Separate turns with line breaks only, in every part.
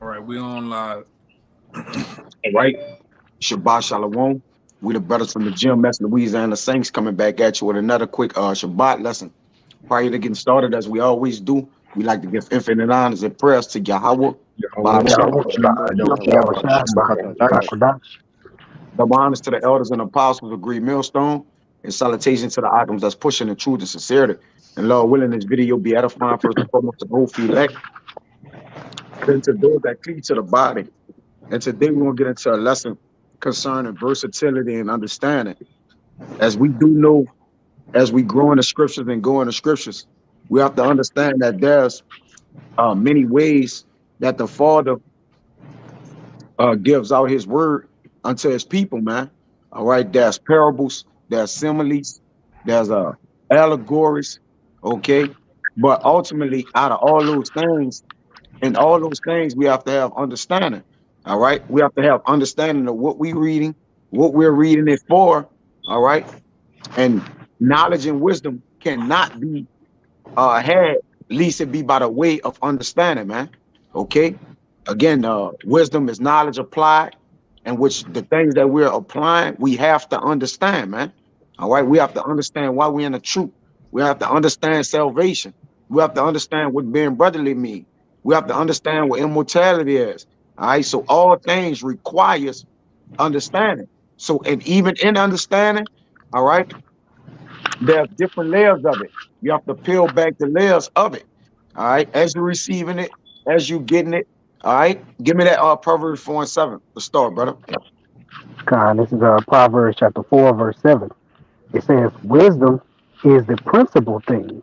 All right, we on live.
All right. Shabbat Shalom. We the brothers from the gym, that's Louisiana Saints coming back at you with another quick Shabbat lesson. Prior to getting started, as we always do, we like to give infinite honors and prayers to Yahweh.
Yahweh
Bob
Shem
Shem,
Yahweh Shem
double honors to the elders and apostles of Great Millstone, and salutations to the items that's pushing the truth and sincerity. And Lord willing, this video will be edifying first and foremost to the whole few elect, then to those that cleave to the body. And today we're going to get into a lesson concerning versatility and understanding. As we do know, as we grow in the scriptures and go in the scriptures, we have to understand that there's many ways that the Father gives out his word unto his people, man. All right, there's parables, there's similes, there's allegories, okay? But ultimately, out of all those things, and all those things, we have to have understanding. All right. We have to have understanding of what we're reading, what we're reading it for. All right. And knowledge and wisdom cannot be had, least it be by the way of understanding, man. Okay. Again, wisdom is knowledge applied, and which the things that we're applying, we have to understand, man. All right. We have to understand why we're in the truth. We have to understand salvation. We have to understand what being brotherly means. We have to understand what immortality is. All right. So all things requires understanding. So, and even in understanding, all right, there's different layers of it. You have to peel back the layers of it. All right. As you're receiving it, as you getting it. All right. Give me that Proverbs 4:7 to start, brother.
God, this is Proverbs chapter 4, verse 7. It says, wisdom is the principal thing.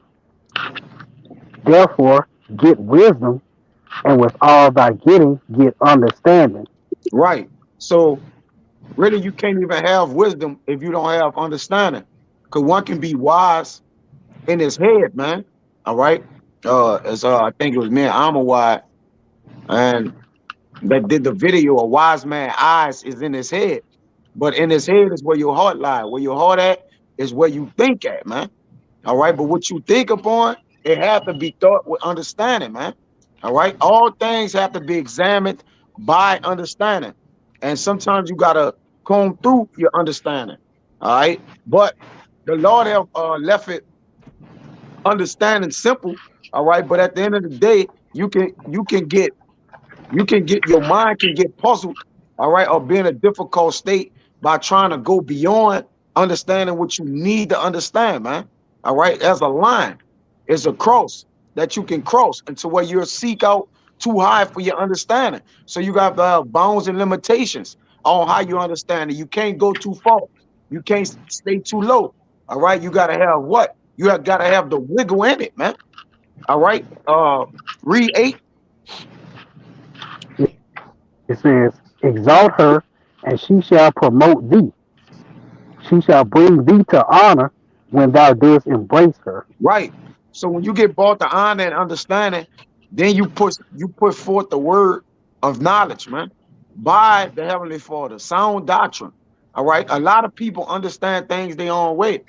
Therefore, get wisdom, and with all thy getting, get understanding.
Right. So really, you can't even have wisdom if you don't have understanding. Because one can be wise in his head, man. All right. As I think it was me and Amawad, and that did the video. A wise man eyes is in his head, but in his head is where your heart lies. Where your heart at is where you think at, man. All right. But what you think upon, it have to be thought with understanding, man. All right. All things have to be examined by understanding. And sometimes you gotta comb through your understanding. All right. But the Lord have left it understanding simple. All right. But at the end of the day, you can get your mind can get puzzled, all right, or be in a difficult state by trying to go beyond understanding what you need to understand, man. All right, as a line, it's a cross that you can cross into where you'll seek out too high for your understanding. So you got to have bounds and limitations on how you understand it. You can't go too far. You can't stay too low. All right, you got to have what? You have got to have the wiggle in it, man. All right. Read 8.
It says, exalt her, and she shall promote thee. She shall bring thee to honor when thou dost embrace her.
Right. So when you get brought to honor and understanding, then you put forth the word of knowledge, man, by the Heavenly Father, sound doctrine. All right. A lot of people understand things their own way,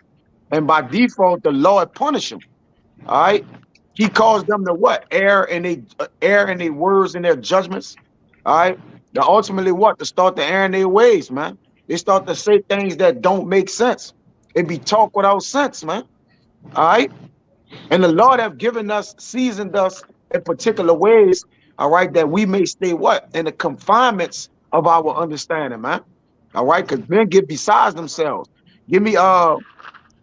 and by default, the Lord punish them. All right. He calls them to what? Err in their words and their judgments. All right. Now ultimately what? To start to err in their ways, man. They start to say things that don't make sense. It be talk without sense, man. All right. And the Lord have given us, seasoned us in particular ways, all right, that we may stay what? In the confinements of our understanding, man. All right, because men get besides themselves. Give me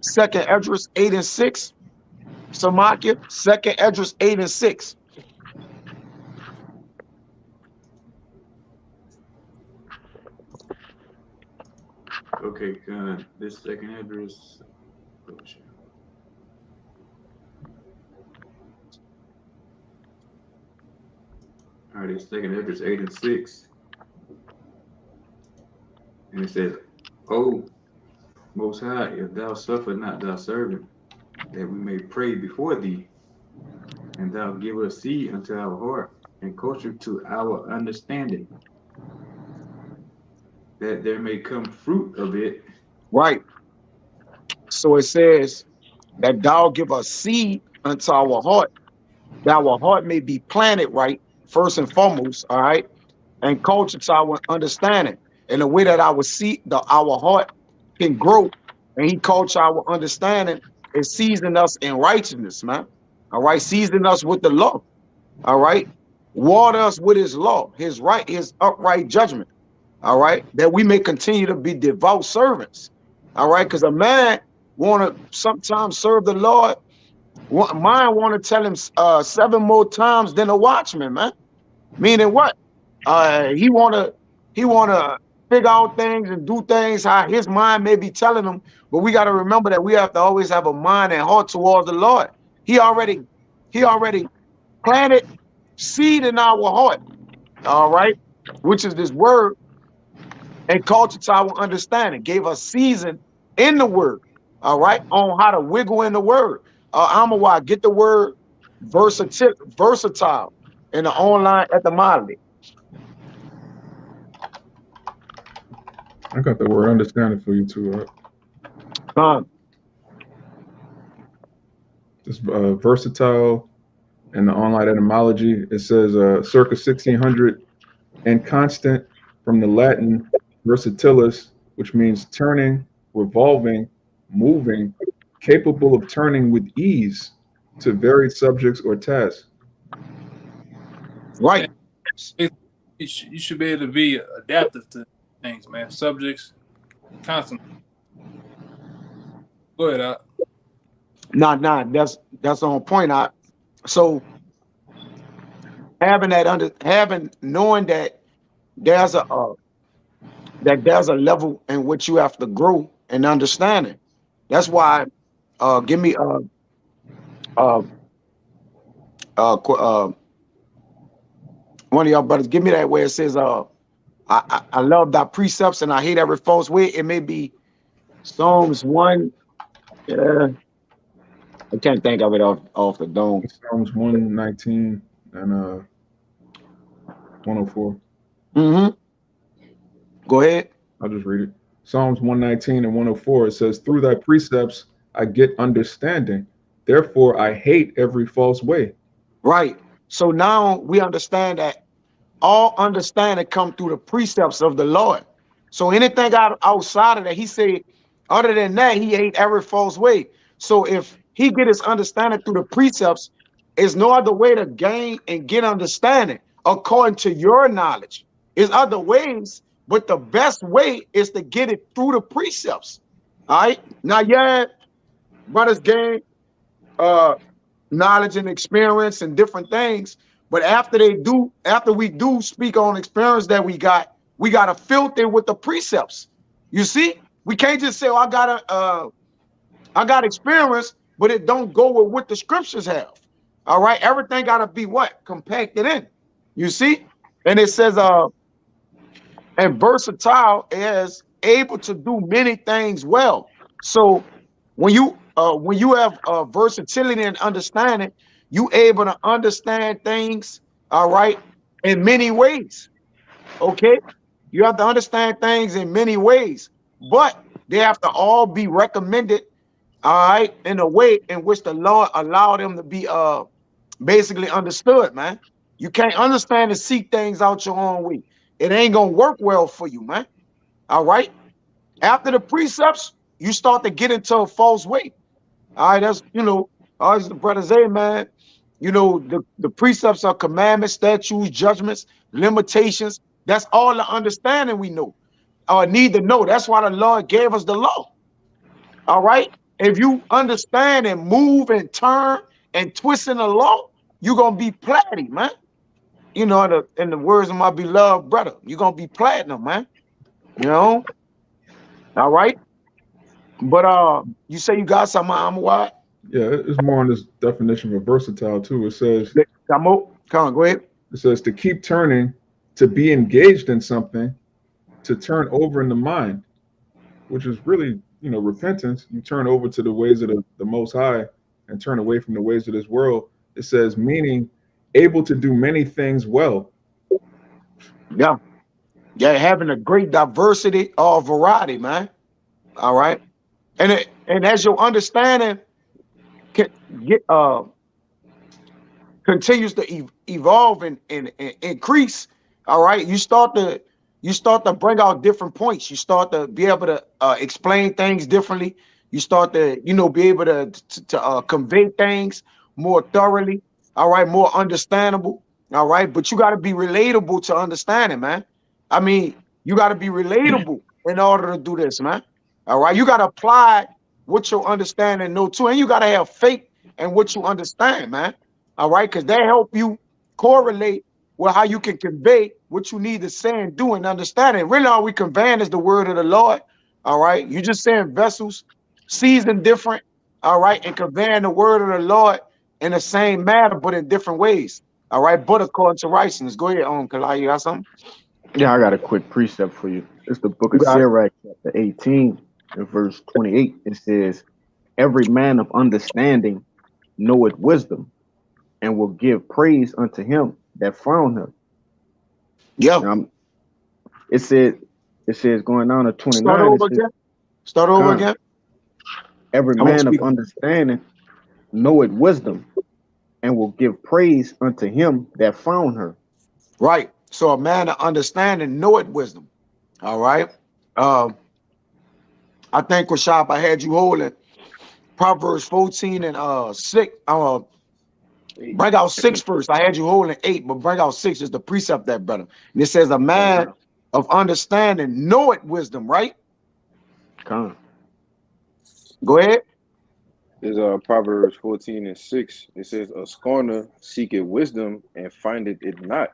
second Esdras 8 and 6. Samakia, second Esdras 8 and 6.
Okay, this second address. All right, this second address 8 and 6, and it says, "Oh, Most High, if thou suffer not thy servant, that we may pray before thee, and thou give us seed unto our heart, and culture to our understanding, that there may come fruit of it."
Right. So it says that thou give us seed unto our heart, that our heart may be planted right, first and foremost, all right, and culture to our understanding. And the way that our heart can grow, and he culture our understanding is season us in righteousness, man. All right, season us with the law. All right, water us with his law, his right, his upright judgment. All right, that we may continue to be devout servants. All right, because a man want to sometimes serve the Lord. Mine want to tell him 7 more times than a watchman, man. Meaning what? He wanna figure out things and do things how his mind may be telling him. But we got to remember that we have to always have a mind and heart towards the Lord. He already, he already planted seed in our heart. All right, which is this word, and culture to our understanding. Gave us season in the word. All right, on how to wiggle in the word. Amawai, get the word versatile in the online etymology.
I got the word understanding for you too.
Um,
This versatile and the online etymology. It says circa 1600 and constant from the Latin versatilis, which means turning, revolving, moving, capable of turning with ease to varied subjects or tasks.
right.
Man, you should be able to be adaptive to things, man. Subjects, constantly. Go ahead,
Nah, that's on point. So having knowing that there's a level in which you have to grow and understanding. That's why give me uh one of y'all brothers, give me that where it says I love thy precepts and I hate every false way. It may be Psalms 1. I can't think of it off the dome.
Psalms 119 and 104.
Mm-hmm. Go ahead.
I'll just read it. Psalms 119 and 104. It says, "Through thy precepts I get understanding. Therefore I hate every false way."
Right. So now we understand that all understanding come through the precepts of the Lord. So anything outside of that, he said, other than that, he ain't every false way. So if he get his understanding through the precepts, there's no other way to gain and get understanding according to your knowledge. There's other ways, but the best way is to get it through the precepts. All right. Now, yeah, brothers gain knowledge and experience and different things. But after we do speak on experience that we got to filter with the precepts. You see, we can't just say, "Oh, I got experience," but it don't go with what the scriptures have. All right, everything got to be what compacted in. You see, and it says, and versatile is able to do many things well. So when you have versatility and understanding, you able to understand things, all right, in many ways. Okay, you have to understand things in many ways, but they have to all be recommended, all right, in a way in which the Lord allowed them to be basically understood, man. You can't understand and see things out your own way. It ain't gonna work well for you, man. All right. After the precepts, you start to get into a false way. All right, that's as the brother say, man. The precepts are commandments, statutes, judgments, limitations. That's all the understanding we know or need to know. That's why the Lord gave us the law. All right. If you understand and move and turn and twist in the law, you're gonna be platinum, man. In the words of my beloved brother, you're gonna be platinum, man. You know, all right. But you say you got something, I'm wide.
Yeah, it's more on this definition of versatile too.
Come on, go ahead.
It says to keep turning, to be engaged in something, to turn over in the mind, which is really, repentance. You turn over to the ways of the Most High and turn away from the ways of this world. It says meaning able to do many things well.
Yeah. Yeah, having a great diversity or variety, man. All right. And as your understanding can continues to evolve and increase, all right, you start to bring out different points. You start to be able to explain things differently. You start to, be able to convey things more thoroughly, all right, more understandable, all right. But you got to be relatable to understand it, man. I mean, you got to be relatable in order to do this, man. All right, you got to apply what you understand and know too, and you got to have faith in what you understand, man. All right, because they help you correlate with how you can convey what you need to say and do and understand it. Really, all we conveying is the word of the Lord. All right, you just saying vessels, seasoned different. All right, and conveying the word of the Lord in the same manner, but in different ways. All right, but according to righteousness. Go ahead, Kalai, you got something?
Yeah, I got a quick precept for you. It's the book
You
of
got it.
Sirach, chapter 18, and verse 28. It says, every man of understanding knoweth wisdom, and will give praise unto him that found him.
Yeah.
Now, it said, it says going on to
Start
29, it
over
says,
again. Start over
Con,
again.
every
I won't
man of
speak.
understanding knoweth wisdom, and will give praise unto him that found her.
Right. So a man of understanding knoweth wisdom. All right. I think, Rashab, I had you holding Proverbs 14 and 6. Bring out 6 first. I had you holding 8, but bring out 6 is the precept that, brother. And it says, a man of understanding knoweth wisdom, right?
Con.
Go ahead.
Is Proverbs 14 and 6. It says, a scorner seeketh wisdom and findeth it not,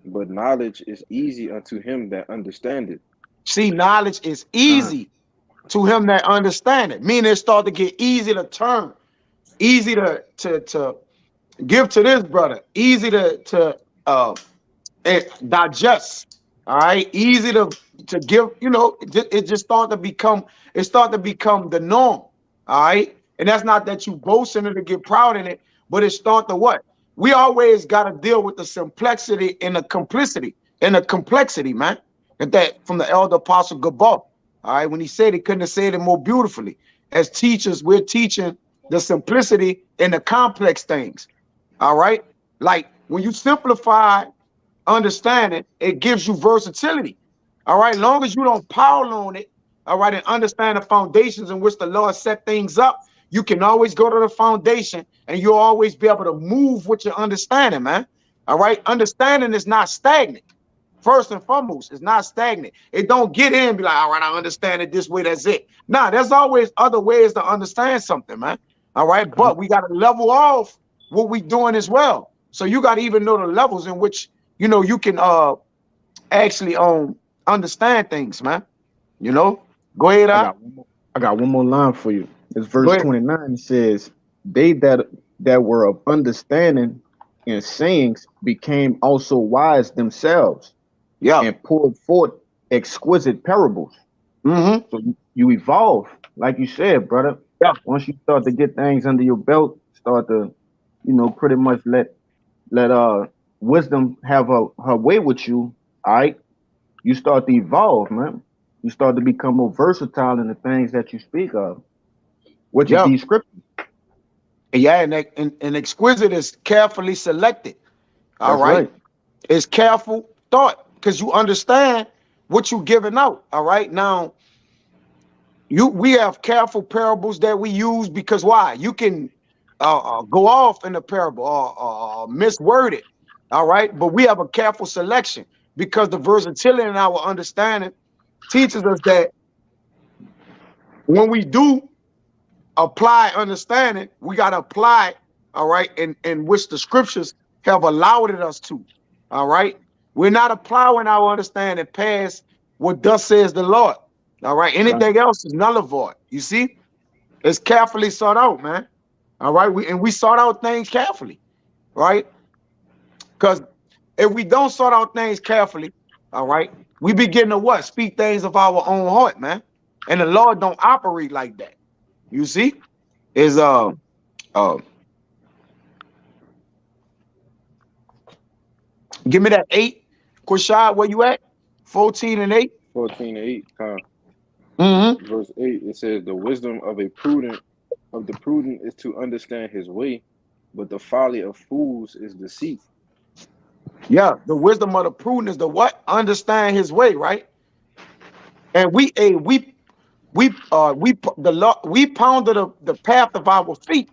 but knowledge is easy unto him that understandeth.
See, knowledge is
Con.
easy to him that understand it. Meaning it start to get easy to turn, easy to give to this brother, easy to digest. All right, easy to give. It just start to become. It start to become the norm. All right, and that's not that you boast in it to get proud in it, but it start to what? We always got to deal with the simplicity and the complicity and the complexity, man. And that from the elder apostle Gabor. All right, when he said he couldn't have said it more beautifully. As teachers, we're teaching the simplicity and the complex things. All right, like when you simplify understanding, it gives you versatility. All right, long as you don't pile on it, all right, and understand the foundations in which the Lord set things up, you can always go to the foundation and you'll always be able to move with your understanding, man. All right, understanding is not stagnant. First and foremost, it's not stagnant. It don't get in and be like, all right, I understand it this way, that's it. Nah, there's always other ways to understand something, man. All right, but we got to level off what we doing as well. So you got to even know the levels in which you can actually understand things, man. Go ahead,
I got one more line for you. It's
go
verse
ahead.
29. It says, they that were of understanding and sayings became also wise themselves,
Yeah.
and poured forth exquisite parables.
Mm-hmm.
So you evolve, like you said, brother.
Yeah.
Once you start to get things under your belt, start to, pretty much let wisdom have her way with you. All right, you start to evolve, man. You start to become more versatile in the things that you speak of, which is
Yeah.
these scriptures.
Yeah, and exquisite is carefully selected. All
That's
right.
right.
It's careful thought because you understand what you're giving out. All right. Now, we have careful parables that we use because why? You can go off in the parable or misword it. All right. But we have a careful selection because the versatility in our understanding teaches us that when we do apply understanding, we got to apply, all right, in which the scriptures have allowed it us to. All right. We're not applying our understanding past what thus says the Lord. All right. Anything else is null and void. You see? It's carefully sought out, man. All right. We sort out things carefully, right? Because if we don't sort out things carefully, all right, we begin to what? Speak things of our own heart, man. And the Lord don't operate like that. You see? Is give me that 8. Quashad, where you at? 14 and 8.
14 and 8.
Mm-hmm.
Verse 8, it says, the wisdom of the prudent is to understand his way, but the folly of fools is deceit.
Yeah, the wisdom of the prudent is the what? Understand his way, right? And we pounded the path of our feet,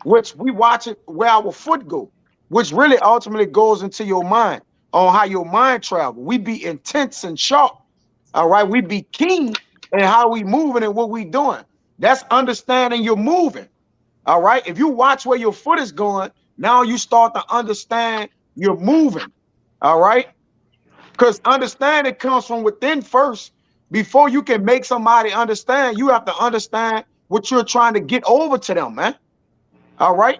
which we watch it where our foot go, which really ultimately goes into your mind on how your mind travel. We be intense and sharp. All right, we be keen in how we moving and what we doing. That's understanding you're moving. All right. If you watch where your foot is going, now you start to understand you're moving. All right. Because understanding comes from within first. Before you can make somebody understand, you have to understand what you're trying to get over to them, man. All right.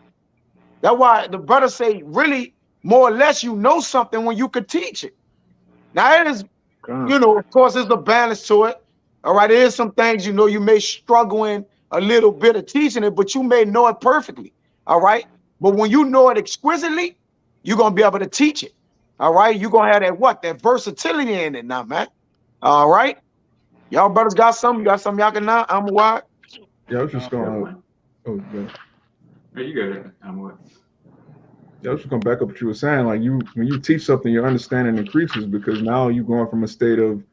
That's why the brother say, really, more or less, you know something when you could teach it. Now, it is, of course, there's a balance to it. All right. There is some things, you may struggle in a little bit of teaching it, but you may know it perfectly. All right. But when you know it exquisitely, you're going to be able to teach it. All right. You're going to have that versatility in it now, man. All right. Y'all brothers got something? You got something y'all can now? I'm wide.
Yeah, I was just
Got
going.
one.
Oh, yeah.
Hey, you got it. I'm what?
Yeah, I was just going to back up what you were saying. Like when you teach something, your understanding increases because now you're going from a state of,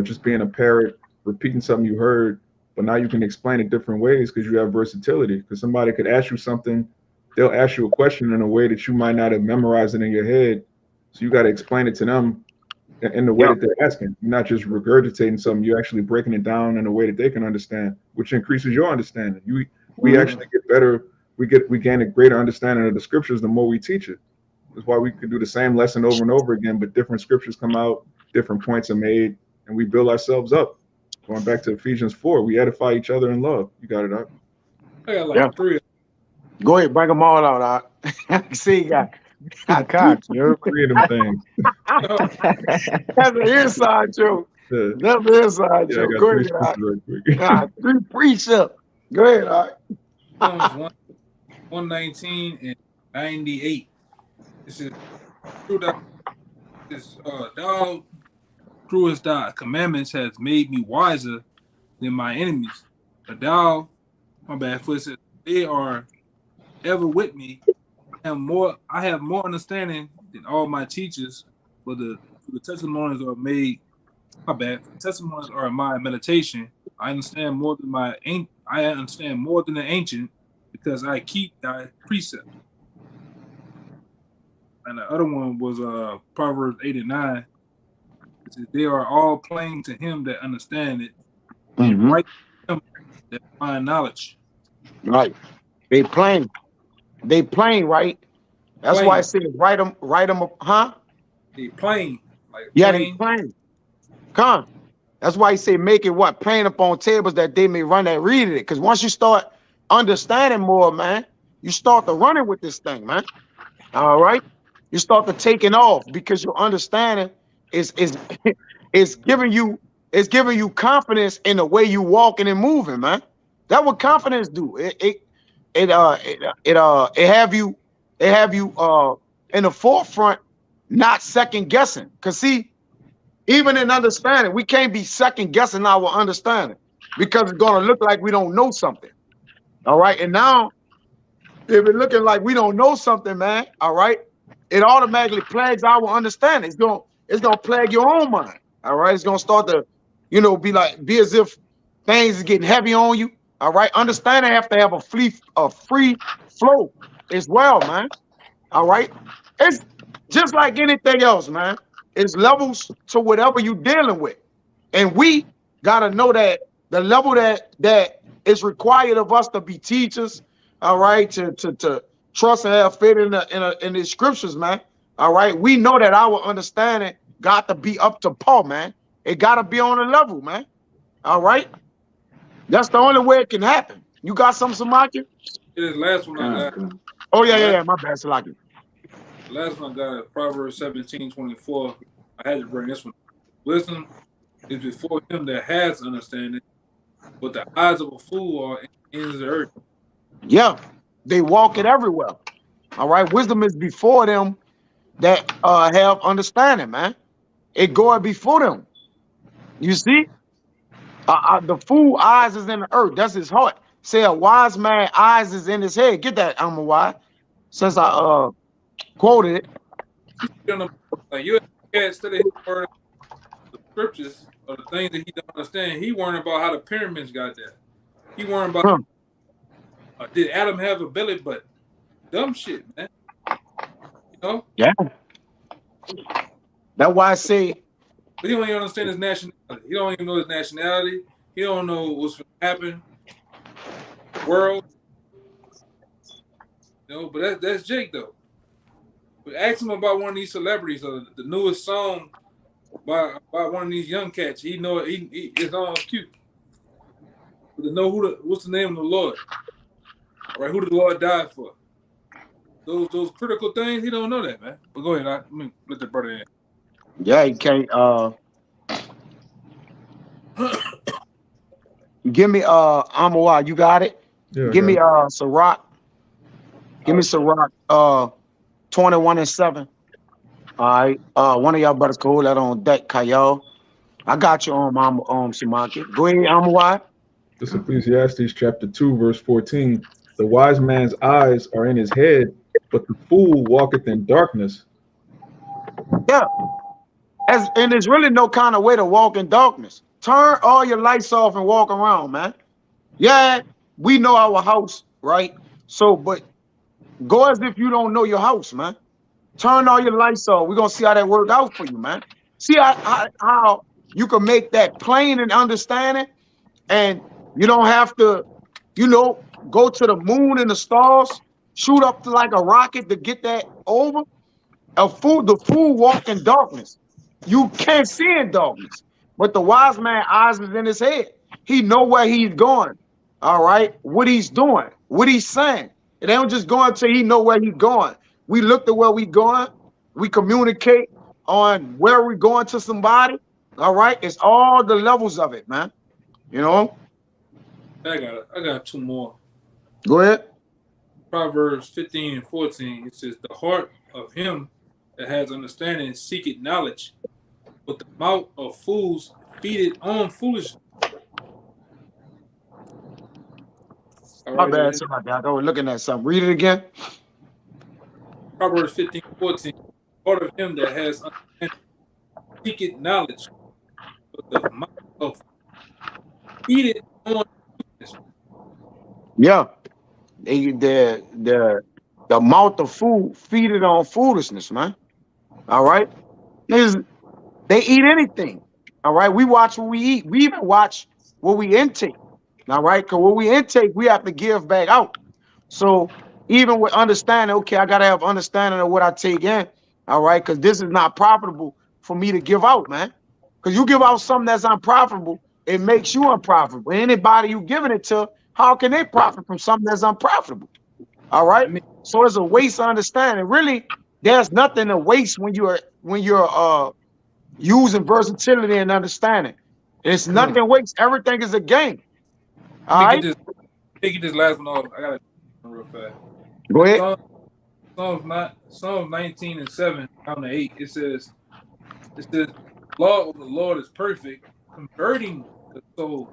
just being a parrot, repeating something you heard, but now you can explain it different ways because you have versatility. Because somebody could ask you something, they'll ask you a question in a way that you might not have memorized it in your head. So you got to explain it to them in the way
Yeah.
that they're asking. You're not just regurgitating something, you're actually breaking it down in a way that they can understand, which increases your understanding. We actually get better, we gain a greater understanding of the scriptures the more we teach it. That's why we can do the same lesson over and over again, but different scriptures come out, different points are made, and we build ourselves up. Going back to Ephesians 4, we edify each other in love. You got it up.
I got
Yeah.
like three.
Go ahead, bring them all out. See, you got
I
three.
got you.
3 of them things.
That's an inside joke.
Yeah,
That's an inside
yeah, I
joke.
got
Go
3
ahead, all
scriptures right quick.
right. 3 precepts. Go ahead, all
Psalms
right.
119 and 98. This is true that this thou throughest thy commandments has made me wiser than my enemies. But thou, my bad foot says, they are ever with me. I have more understanding than all my teachers, for the testimonies are made my bad. For the testimonies are my meditation. I understand more than the ancient because I keep thy precepts. And the other one was Proverbs 8 and 9. It says, they are all plain to him that understand it, and
Mm-hmm.
right to him that find knowledge.
Right. They plain. They plain, right? That's why I
Plain.
say write them, huh?
They plain. Like
Yeah, they
plain.
plain. Come. That's why he say make it what? Plain upon tables that they may run that read it. Because once you start understanding more, man, you start to running with this thing, man. All right. You start to taking off because your understanding is is giving you confidence in the way you walking and moving, man. That's what confidence do. It have you in the forefront, not second guessing. Cause see, even in understanding, we can't be second guessing our understanding because it's gonna look like we don't know something. All right. And now if it's looking like we don't know something, man, all right, it automatically plagues our understanding. It's gonna plague your own mind. All right. It's gonna start to, be as if things is getting heavy on you. All right. Understanding have to have a free flow as well, man. All right. It's just like anything else, man. It's levels to whatever you're dealing with. And we gotta know that the level that is required of us to be teachers, all right, to trust and have faith in the scriptures, man. All right. We know that our understanding got to be up to par, man. It gotta be on a level, man. All right. That's the only way it can happen. You got something, Samaki?
This last one I got.
Come.
Oh,
The
yeah, yeah,
last,
yeah. My bad, Samaki.
the last one I got is Proverbs 17:24. I had to bring this one. Wisdom is before him that has understanding, but the eyes of a fool are in the ends of the earth.
Yeah. They walk it everywhere. All right. Wisdom is before them that have understanding, man. It going before them. You see? The fool eyes is in the earth. That's his heart. Say a wise man eyes is in his head. Get that, I'm a wise. since I quoted it.
You don't know, like you can't study his word, the scriptures or the things that he don't understand. He worrying about how the pyramids got there. He worrying about
Huh.
did Adam have a belly button? Dumb shit, man. You know,
Yeah. That's why I say,
but he don't even understand his nationality. He don't even know his nationality. He don't know what's going to happen. World, you know. But that's Jake though. But ask him about one of these celebrities or the newest song by one of these young cats. He know it. He it's all cute. But to know what's the name of the Lord? All right, who did the Lord die for? Those critical things. He don't know that, man. But go ahead. Let me let the brother in.
yeah, you can't give me Amawar, you got it?
Yeah, I
Give
got
me
it.
Sirach. Give me Sirach 21:7. All right. One of y'all brothers can hold that on deck, Kyle. I got you on Mama Shimaki. Go ahead, Amawar.
This Ecclesiastes chapter 2, verse 14. The wise man's eyes are in his head, but the fool walketh in darkness.
Yeah. And there's really no kind of way to walk in darkness. Turn all your lights off and walk around, man. Yeah, we know our house, right? So, but go as if you don't know your house, man. Turn all your lights off. We're gonna see how that work out for you, man. See how you can make that plain and understanding, and you don't have to, you know, go to the moon and the stars, shoot up to like a rocket to get that over. The fool walk in darkness. You can't see in darkness. But the wise man eyes is in his head. He know where he's going. All right, what he's doing, what he's saying. It ain't just going till he know where he's going. We look at where we going. We communicate on where we're going to somebody. All right, it's all the levels of it, man. You know.
I got two more.
Go ahead.
Proverbs 15 and 14. It says, "The heart of him that has understanding seeketh knowledge, but the mouth of fools feedeth on foolishness." All
My
right,
bad.
and
Somebody, I was looking at something. Read it again.
Proverbs 15 and 14. The heart of him that has understanding seeketh knowledge, but the mouth of feedeth on foolishness.
Yeah. The mouth of food feed it on foolishness, man. All right. They eat anything. All right. We watch what we eat. We even watch what we intake. All right. Because what we intake, we have to give back out. So even with understanding, okay, I gotta have understanding of what I take in. All right, because this is not profitable for me to give out, man. Because you give out something that's unprofitable, it makes you unprofitable. Anybody you giving it to, how can they profit from something that's unprofitable? All
I
right.
mean,
So it's a waste of understanding. Really, there's nothing to waste when you're using versatility and understanding. It's nothing waste. Everything is a game.
let
All
me get
right.
this. Let me get this last one off. I got to real fast.
Go ahead.
Psalm 19 and 7 down to 8. It says, "Law of the Lord is perfect, converting the soul.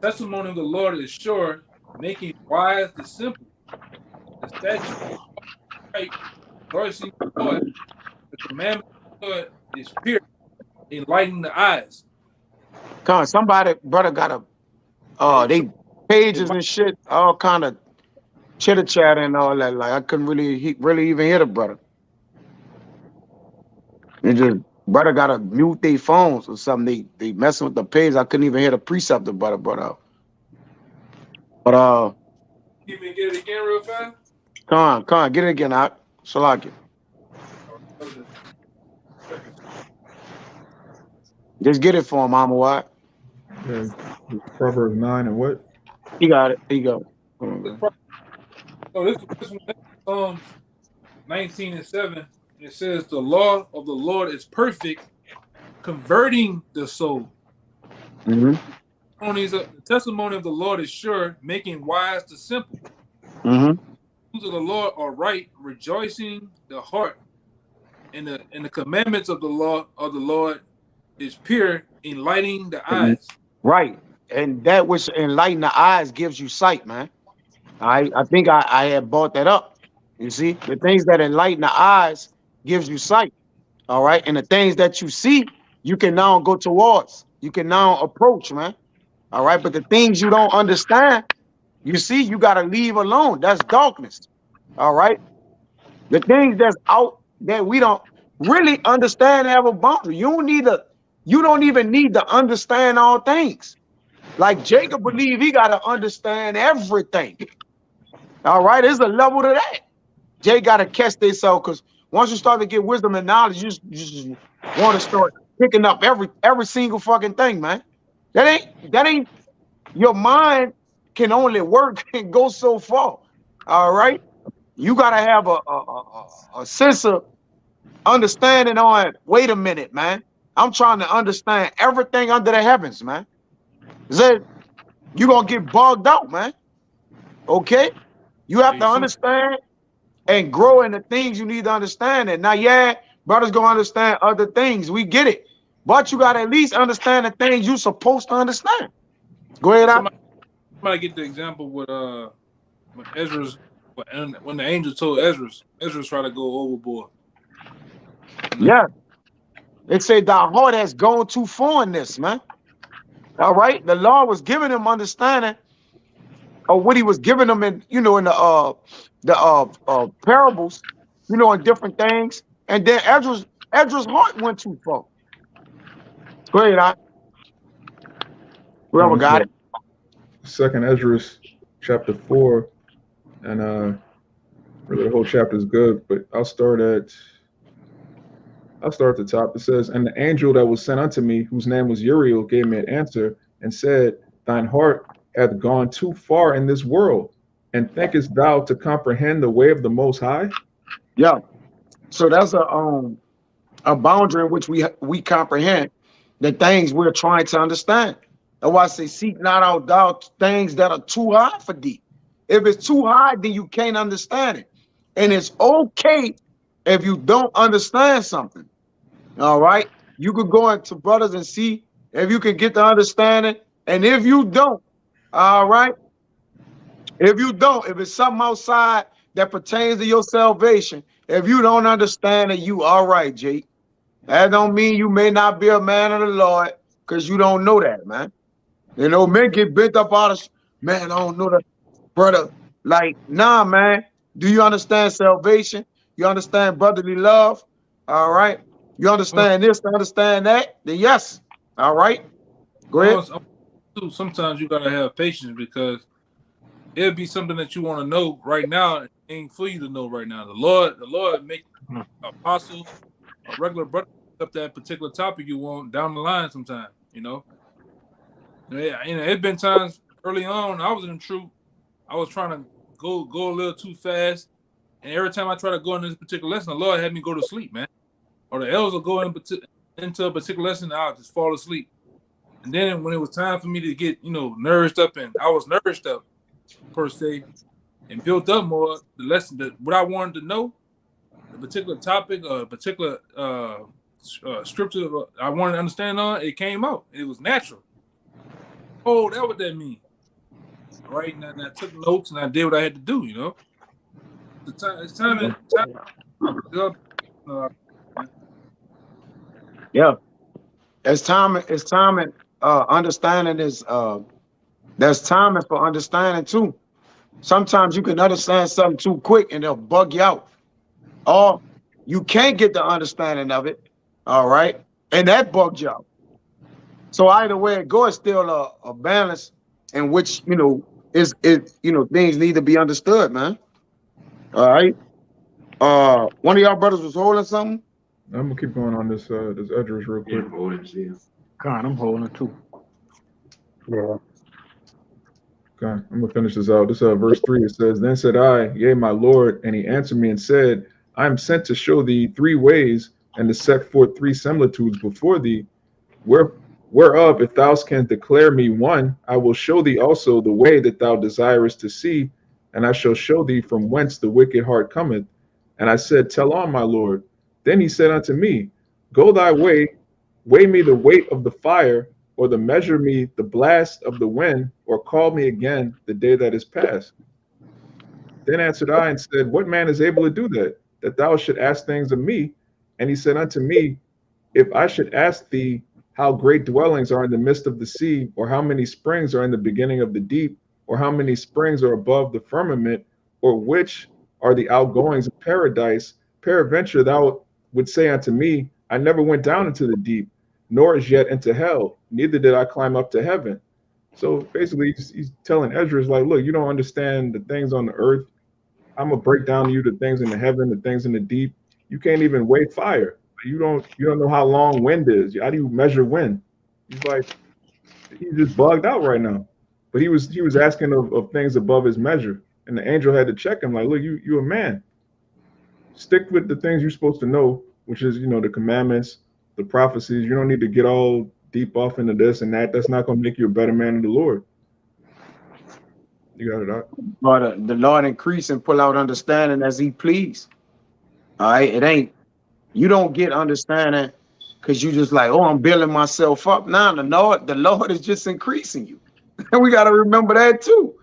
Testimony of the Lord is sure, making wise the simple. The statute right, rejoicing the Lord. The commandment of the Lord is pure, enlightening the eyes."
Come on, somebody, brother, got a
So
they
it
pages
might
and shit, all kind of chitter chatter and all that. Like I couldn't really even hear the brother. It just brother gotta mute their phones or something. They messing with the page. I couldn't even hear the precept the brother brought out. But
give me get it again real fast.
come on, get it again out. Salaki. Just get it for him, Mama. What?
Yeah, Proverbs 9 and what?
He got it. He go. Hold on, man.
So this one, Psalms 19 and 7. It says, "The law of the Lord is perfect, converting the soul. The testimony of the Lord is sure, making wise the simple.
Mm-hmm.
The rules of the Lord are right, rejoicing the heart. And the commandments of the law of the Lord is pure, enlightening the
Mm-hmm.
eyes."
Right. And that which enlighten the eyes gives you sight, man. I think I had brought that up. You see, the things that enlighten the eyes gives you sight. All right. And the things that you see, you can now go towards. You can now approach, man. All right. But the things you don't understand, you see, you got to leave alone. That's darkness. All right. The things that's out that we don't really understand have a boundary. You don't even need to understand all things. Like Jacob believe he got to understand everything. All right. There's a level to that. Jay got to catch themselves because once you start to get wisdom and knowledge, you just want to start picking up every single fucking thing, man. That ain't your mind can only work and go so far. All right. You gotta have a sense of understanding on, wait a minute, man. I'm trying to understand everything under the heavens, man. That you're gonna get bogged out, man. Okay? You have
Hey,
to understand and grow in the things you need to understand. And now, yeah, brothers gonna understand other things. We get it. But you gotta at least understand the things you're supposed to understand. Go ahead, out.
somebody get the example with when Ezra's when the angel told Ezra's tried to go overboard.
Yeah. It said thy heart has gone too far in this, man. All right. The law was giving him understanding of what he was giving them in, in the parables, in different things. And then Ezra's heart went too far. Go ahead, whoever
This is
got it.
Second Ezra chapter 4, and really the whole chapter is good, but I'll start at the top. It says, "And the angel that was sent unto me, whose name was Uriel, gave me an answer and said, Thine heart hath gone too far in this world, and thinkest thou to comprehend the way of the Most High?"
Yeah. So that's a boundary in which we comprehend the things we're trying to understand. That's why I say, seek not out thou things that are too high for thee. If it's too high, then you can't understand it. And it's okay if you don't understand something. All right. You could go into brothers and see if you can get the understanding. And if you don't, all right. If it's something outside that pertains to your salvation, if you don't understand it, you all right, Jake. That don't mean you may not be a man of the Lord because you don't know that, man. Men get bent up out of, man, I don't know that, brother. Like, nah, man. Do you understand salvation? You understand brotherly love? All right. You understand this, understand that? Then yes. All right. Go ahead.
Sometimes you gotta have patience because it'll be something that you want to know right now. It ain't for you to know right now. The Lord make apostles, a regular brother up that particular topic you want down the line sometime. Yeah, it's been times early on I was in the truth. I was trying to go a little too fast, and every time I try to go in this particular lesson, the Lord had me go to sleep, man. Or the elders will go into a particular lesson, and I'll just fall asleep. And then when it was time for me to get nourished up, and I was nourished up per se, and built up more, the lesson that what I wanted to know, the particular topic, particular scripture I wanted to understand on, it came out. It was natural. Oh, that's what that means. All right, and I took notes and I did what I had to do. It's time.
Yeah. It's time. And understanding is there's timing for understanding too. Sometimes you can understand something too quick and it'll bug you out. Or you can't get the understanding of it. All right. And that bugs you out. So either way it goes, it's still a balance in which, things need to be understood, man. All right. One of y'all brothers was holding something.
I'm gonna keep going on this Edris real quick.
God, I'm holding too.
Yeah.
Okay, I'm gonna finish this out. This verse 3. It says, "Then said I, Yea, my Lord, and he answered me and said, I am sent to show thee three ways, and to set forth three similitudes before thee, whereof if thou canst declare me one, I will show thee also the way that thou desirest to see, and I shall show thee from whence the wicked heart cometh. And I said, Tell on, my Lord. Then he said unto me, Go thy way, weigh me the weight of the fire, or the measure me the blast of the wind, or call me again the day that is past." Then answered I and said, what man is able to do that, that thou should ask things of me? And he said unto me, if I should ask thee how great dwellings are in the midst of the sea, or how many springs are in the beginning of the deep, or how many springs are above the firmament, or which are the outgoings of paradise, peradventure thou would say unto me, I never went down into the deep, nor as yet into hell, neither did I climb up to heaven. So basically, he's telling Ezra, like, look, you don't understand the things on the earth. I'm gonna break down to you the things in the heaven, the things in the deep. You can't even weigh fire. You don't know how long wind is. How do you measure wind? He's like, he's just bugged out right now. But he was asking of things above his measure. And the angel had to check him, like, look, you a man. Stick with the things you're supposed to know, which is, the commandments, the prophecies. You don't need to get all deep off into this and that. That's not gonna make you a better man of the Lord. You got it out.
But the Lord increase and pull out understanding as he please. All right. It ain't, you don't get understanding because you just like, oh, I'm building myself up. Nah, the Lord is just increasing you. And we got to remember that too.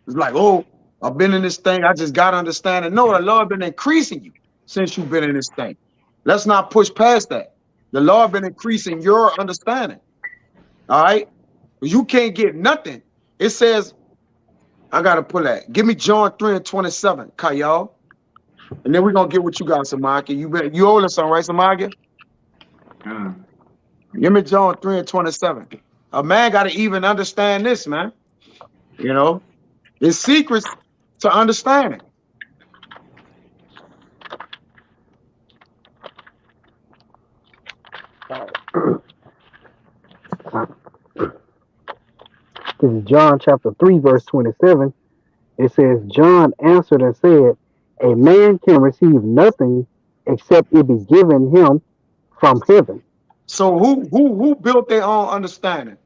It's like, oh, I've been in this thing. I just got understanding. No, the Lord been increasing you since you've been in this thing. Let's not push past that. The Lord been increasing your understanding. All right. You can't get nothing. It says, I got to pull that. Give me John 3:27, Kayal. And then we're going to get what you got, Samaki. You owe us some, right, Samaki? Give me John 3:27. A man got to even understand this, man. There's secrets to understanding.
This is John chapter 3, verse 27. It says, John answered and said, a man can receive nothing except it be given him from heaven.
So who built their own understanding?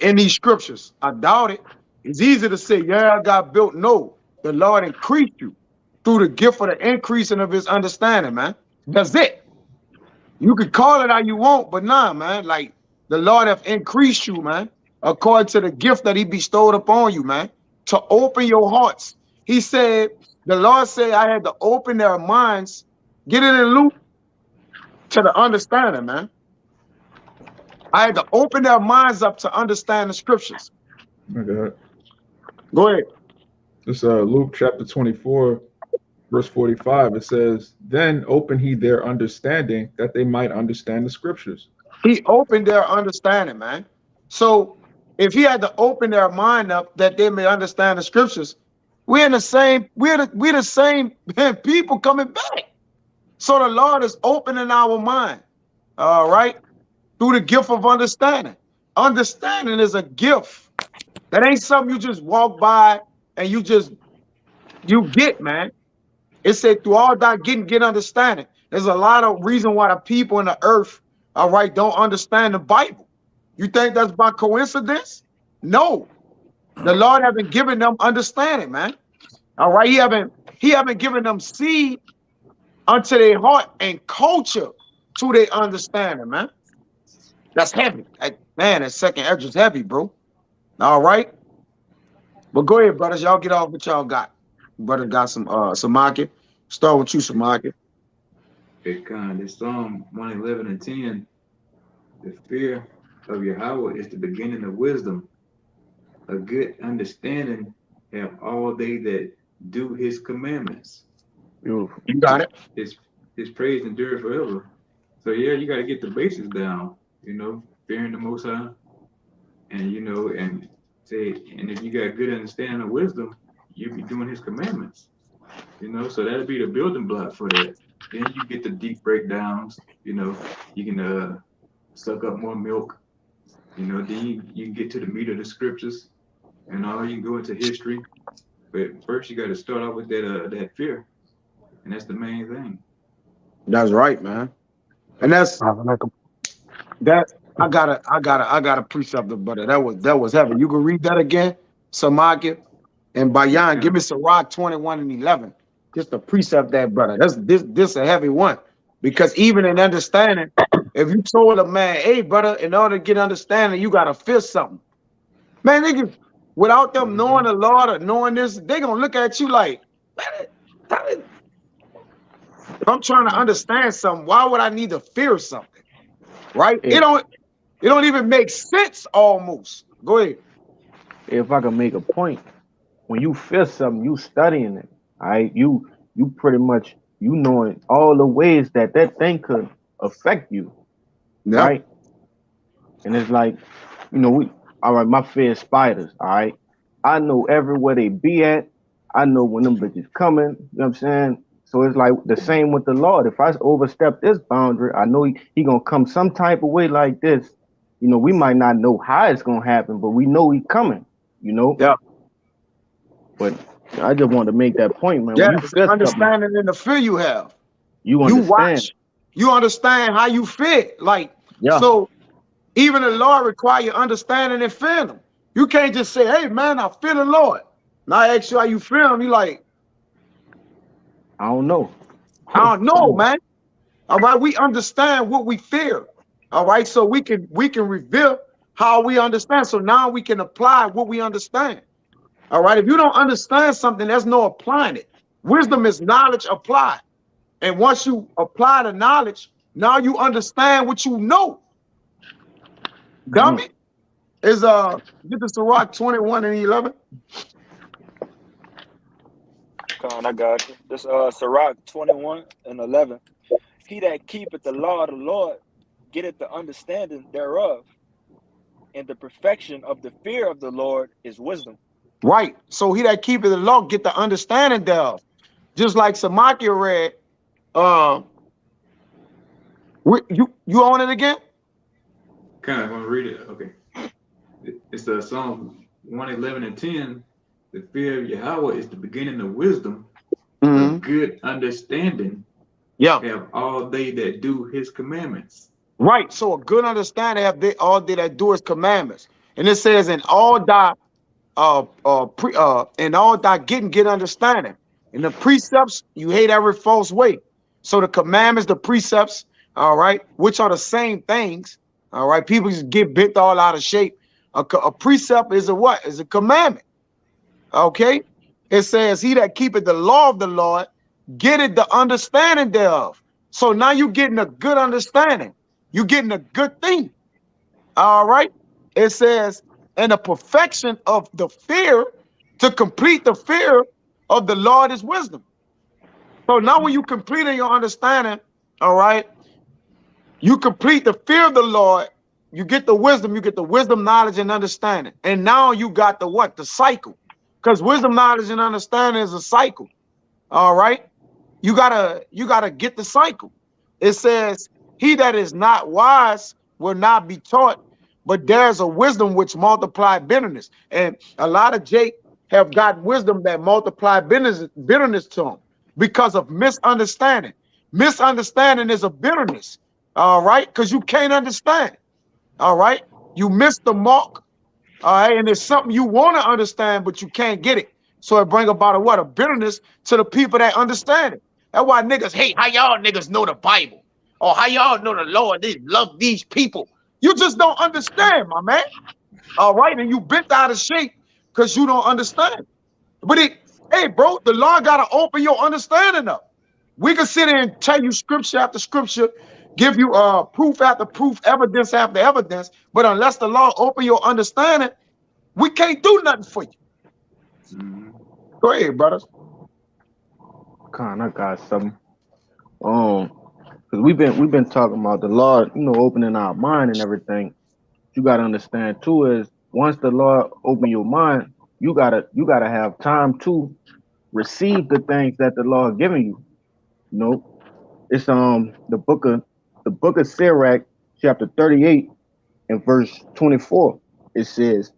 In these scriptures? I doubt it. It's easy to say, yeah, I got built. No, the Lord increased you through the gift of the increasing of his understanding, man. That's it. You can call it how you want, but nah, man. Like the Lord have increased you, man, according to the gift that he bestowed upon you, man, to open your hearts. He said, the Lord said, I had to open their minds, get it in loop to the understanding, man. I had to open their minds up to understand the scriptures.
My God.
Go ahead.
This Luke chapter 24, verse 45. It says, then opened he their understanding that they might understand the scriptures.
He opened their understanding, man. So if he had to open their mind up that they may understand the scriptures, we're the same people coming back. So the Lord is opening our mind, all right, through the gift of understanding. Understanding is a gift. That ain't something you just walk by and you get, man. It said through all that get understanding. There's a lot of reason why the people in the earth, all right, don't understand the Bible. You think that's by coincidence? No. The Lord haven't given them understanding, man. All right, he haven't given them seed unto their heart and culture to their understanding, man. That's heavy. Man, that second edge is heavy, bro. All right. But go ahead, brothers. Y'all get off what y'all got. Brother got some market. Start with you, some market.
It's Psalm 111 and 10. The fear of Yahweh is the beginning of wisdom. A good understanding have all they that do his commandments.
Beautiful. You got it.
His praise endure forever. So yeah, you got to get the basics down, fearing the Most High, and and if you got good understanding of wisdom, you'll be doing his commandments. So that'll be the building block for that. Then you get the deep breakdowns. You can suck up more milk. Then you can get to the meat of the scriptures, and you can go into history. But first, you got to start off with that fear, and that's the main thing.
That's right, man. And that's that. I gotta precept the brother. That was heavy. You can read that again, Samaki and Bayan. Give me Sirach 21 and 11. Just to precept that, brother. This a heavy one, because even in understanding, if you told a man, hey, brother, in order to get understanding, you gotta feel something. Man, nigga, without them knowing the Lord or knowing this, they're gonna look at you like, I'm trying to understand something. Why would I need to fear something? Right? It don't even make sense almost. Go ahead.
If I can make a point, when you feel something, you studying it. All right, you pretty much you knowing all the ways that that thing could affect you,
Yeah.
right? And it's like, we all right. My fear is spiders. All right, I know everywhere they be at. I know when them bitches coming. You know what I'm saying? So it's like the same with the Lord. If I overstep this boundary, I know he gonna come some type of way like this. We might not know how it's gonna happen, but we know he coming. You know.
Yeah.
But I just want to make that point, man.
Yeah,
When you
it's
feel something,
understanding in the fear you have.
you
You
understand.
watch, you understand how you fit. Like,
Yeah,
so even the Lord require understanding and feeling him. You can't just say, hey man, I feel the Lord. Now I ask you how you feel him, you like,
I don't know.
I don't know, man. All right, we understand what we fear. All right, so we can reveal how we understand. So now we can apply what we understand. All right, if you don't understand something, there's no applying it. Wisdom is knowledge applied. And once you apply the knowledge, now you understand what you know. Dummy is get the Sirach 21 and 11.
Come on, I got you. This Sirach 21 and 11. He that keepeth the law of the Lord getteth the understanding thereof, and the perfection of the fear of the Lord is wisdom.
Right. So he that keepeth the law get the understanding thereof. Just like Samakia read, you on it again?
Kind of want to read it. Okay. It's Psalm 111 and 10. The fear of Yahweh is the beginning of wisdom. Of good understanding.
Yeah.
Have all they that do his commandments.
Right. So a good understanding have they all they that do his commandments. And it says, in all thy get understanding. In the precepts, you hate every false way. So the commandments, the precepts, all right, which are the same things. All right. People just get bent all out of shape. A precept is a what? Is a commandment. Okay. It says, he that keepeth the law of the Lord, getteth the understanding thereof. So now you're getting a good understanding. You're getting a good thing. All right. It says, and the perfection of the fear, to complete the fear of the Lord is wisdom. So now when you complete in your understanding, all right, you complete the fear of the Lord, you get the wisdom, knowledge, and understanding. And now you got the what? The cycle. Because wisdom, knowledge, and understanding is a cycle. All right. You gotta get the cycle. It says, he that is not wise will not be taught, but there's a wisdom which multiply bitterness. And a lot of Jake have got wisdom that multiply bitterness to them because of misunderstanding. Misunderstanding is a bitterness. All right, because you can't understand. All right, you missed the mark. All right, and it's something you want to understand, but you can't get it. So it bring about a what? A bitterness to the people that understand it. That's why niggas hate how y'all niggas know the Bible or how y'all know the Lord. They love these people. You just don't understand, my man. All right, and you bent out of shape because you don't understand. But hey, bro, the Lord gotta open your understanding up. We can sit here and tell you scripture after scripture, give you proof after proof, evidence after evidence. But unless the Lord open your understanding, we can't do nothing for you. Go ahead, brothers.
I got something. Because we've been talking about the Lord, opening our mind and everything. You gotta understand too is once the Lord open your mind, you gotta have time to receive the things that the Lord giving you. You know, it's the book of Sirach, chapter 38 and verse 24. It says,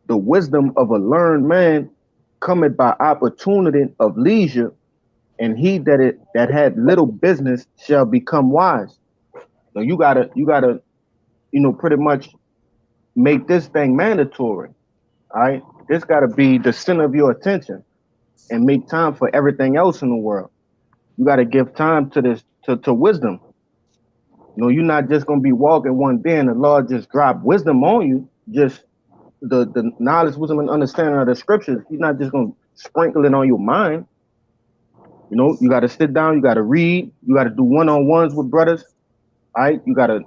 "The wisdom of a learned man cometh by opportunity of leisure, and he that had little business shall become wise." So you gotta pretty much make this thing mandatory. All right, this gotta be the center of your attention, and make time for everything else in the world. You gotta give time to this to wisdom. You're not just gonna be walking one day and the Lord just drop wisdom on you. Just the knowledge, wisdom, and understanding of the scriptures, he's not just gonna sprinkle it on your mind. You know, you gotta sit down, you gotta read, you gotta do one-on-ones with brothers, all right? You gotta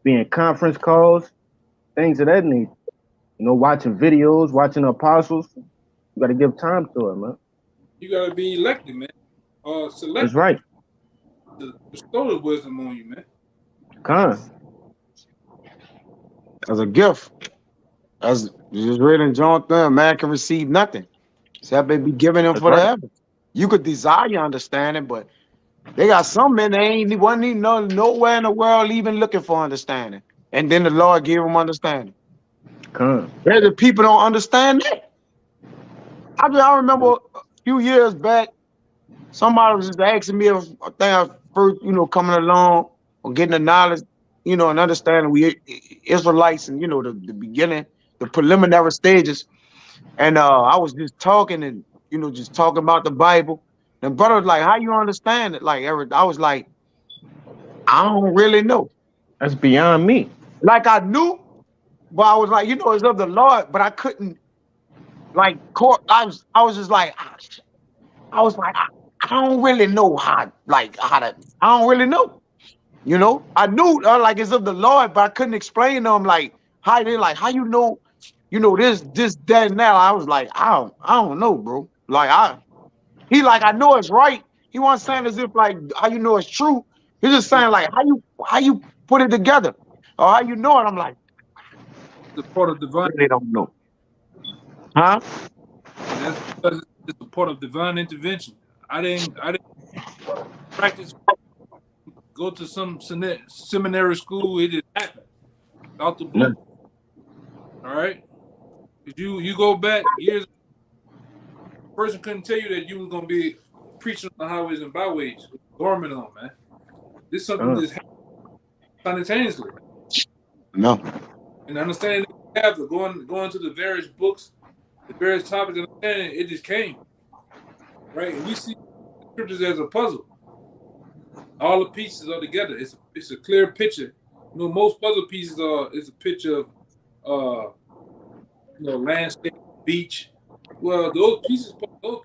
be in conference calls, things of that nature. You know, watching videos, watching the apostles. You gotta give time to it, man.
You gotta be elected, man.
That's
Selected
right.
to bestow the wisdom on you, man.
Con.
As a gift, as you just read in John 3, man can receive nothing except it be given him
That's
for the
right.
heaven. You could desire understanding, but they got some men they ain't wasn't even nowhere in the world even looking for understanding. And then the Lord gave them understanding.
Con.
Where the people don't understand that. I remember a few years back, somebody was just asking me if I think I first, coming along or getting the knowledge, and understanding we Israelites and the beginning, the preliminary stages. And I was just talking and just talking about the Bible. And brother was like, how you understand it? Like I was like, I don't really know.
That's beyond me.
Like I knew, but I was like, it's of the Lord, but I couldn't like I was just like I was like, I don't really know how to I don't really know. I knew like it's of the Lord, but I couldn't explain to him like how this, that, and that. I was like, I don't know, bro. Like he like I know it's right. He wasn't saying as if like how you know it's true. He's just saying like how you put it together or how you know it. I'm like,
The part of
I
divine,
really don't know. Huh?
and that's because it's a part of divine intervention. I didn't practice. Go to some seminary school. It just happened out the
No.
blue. All right, if you go back years, a person couldn't tell you that you was gonna be preaching on the highways and byways, dormant on, man. This is something
Con.
that's happening simultaneously, man.
No.
And understanding that we have to going to the various books, the various topics, and understanding it just came right. And we see the scriptures as a puzzle. All the pieces are together. It's a clear picture. Most puzzle pieces are is a picture of landscape, beach. Well, those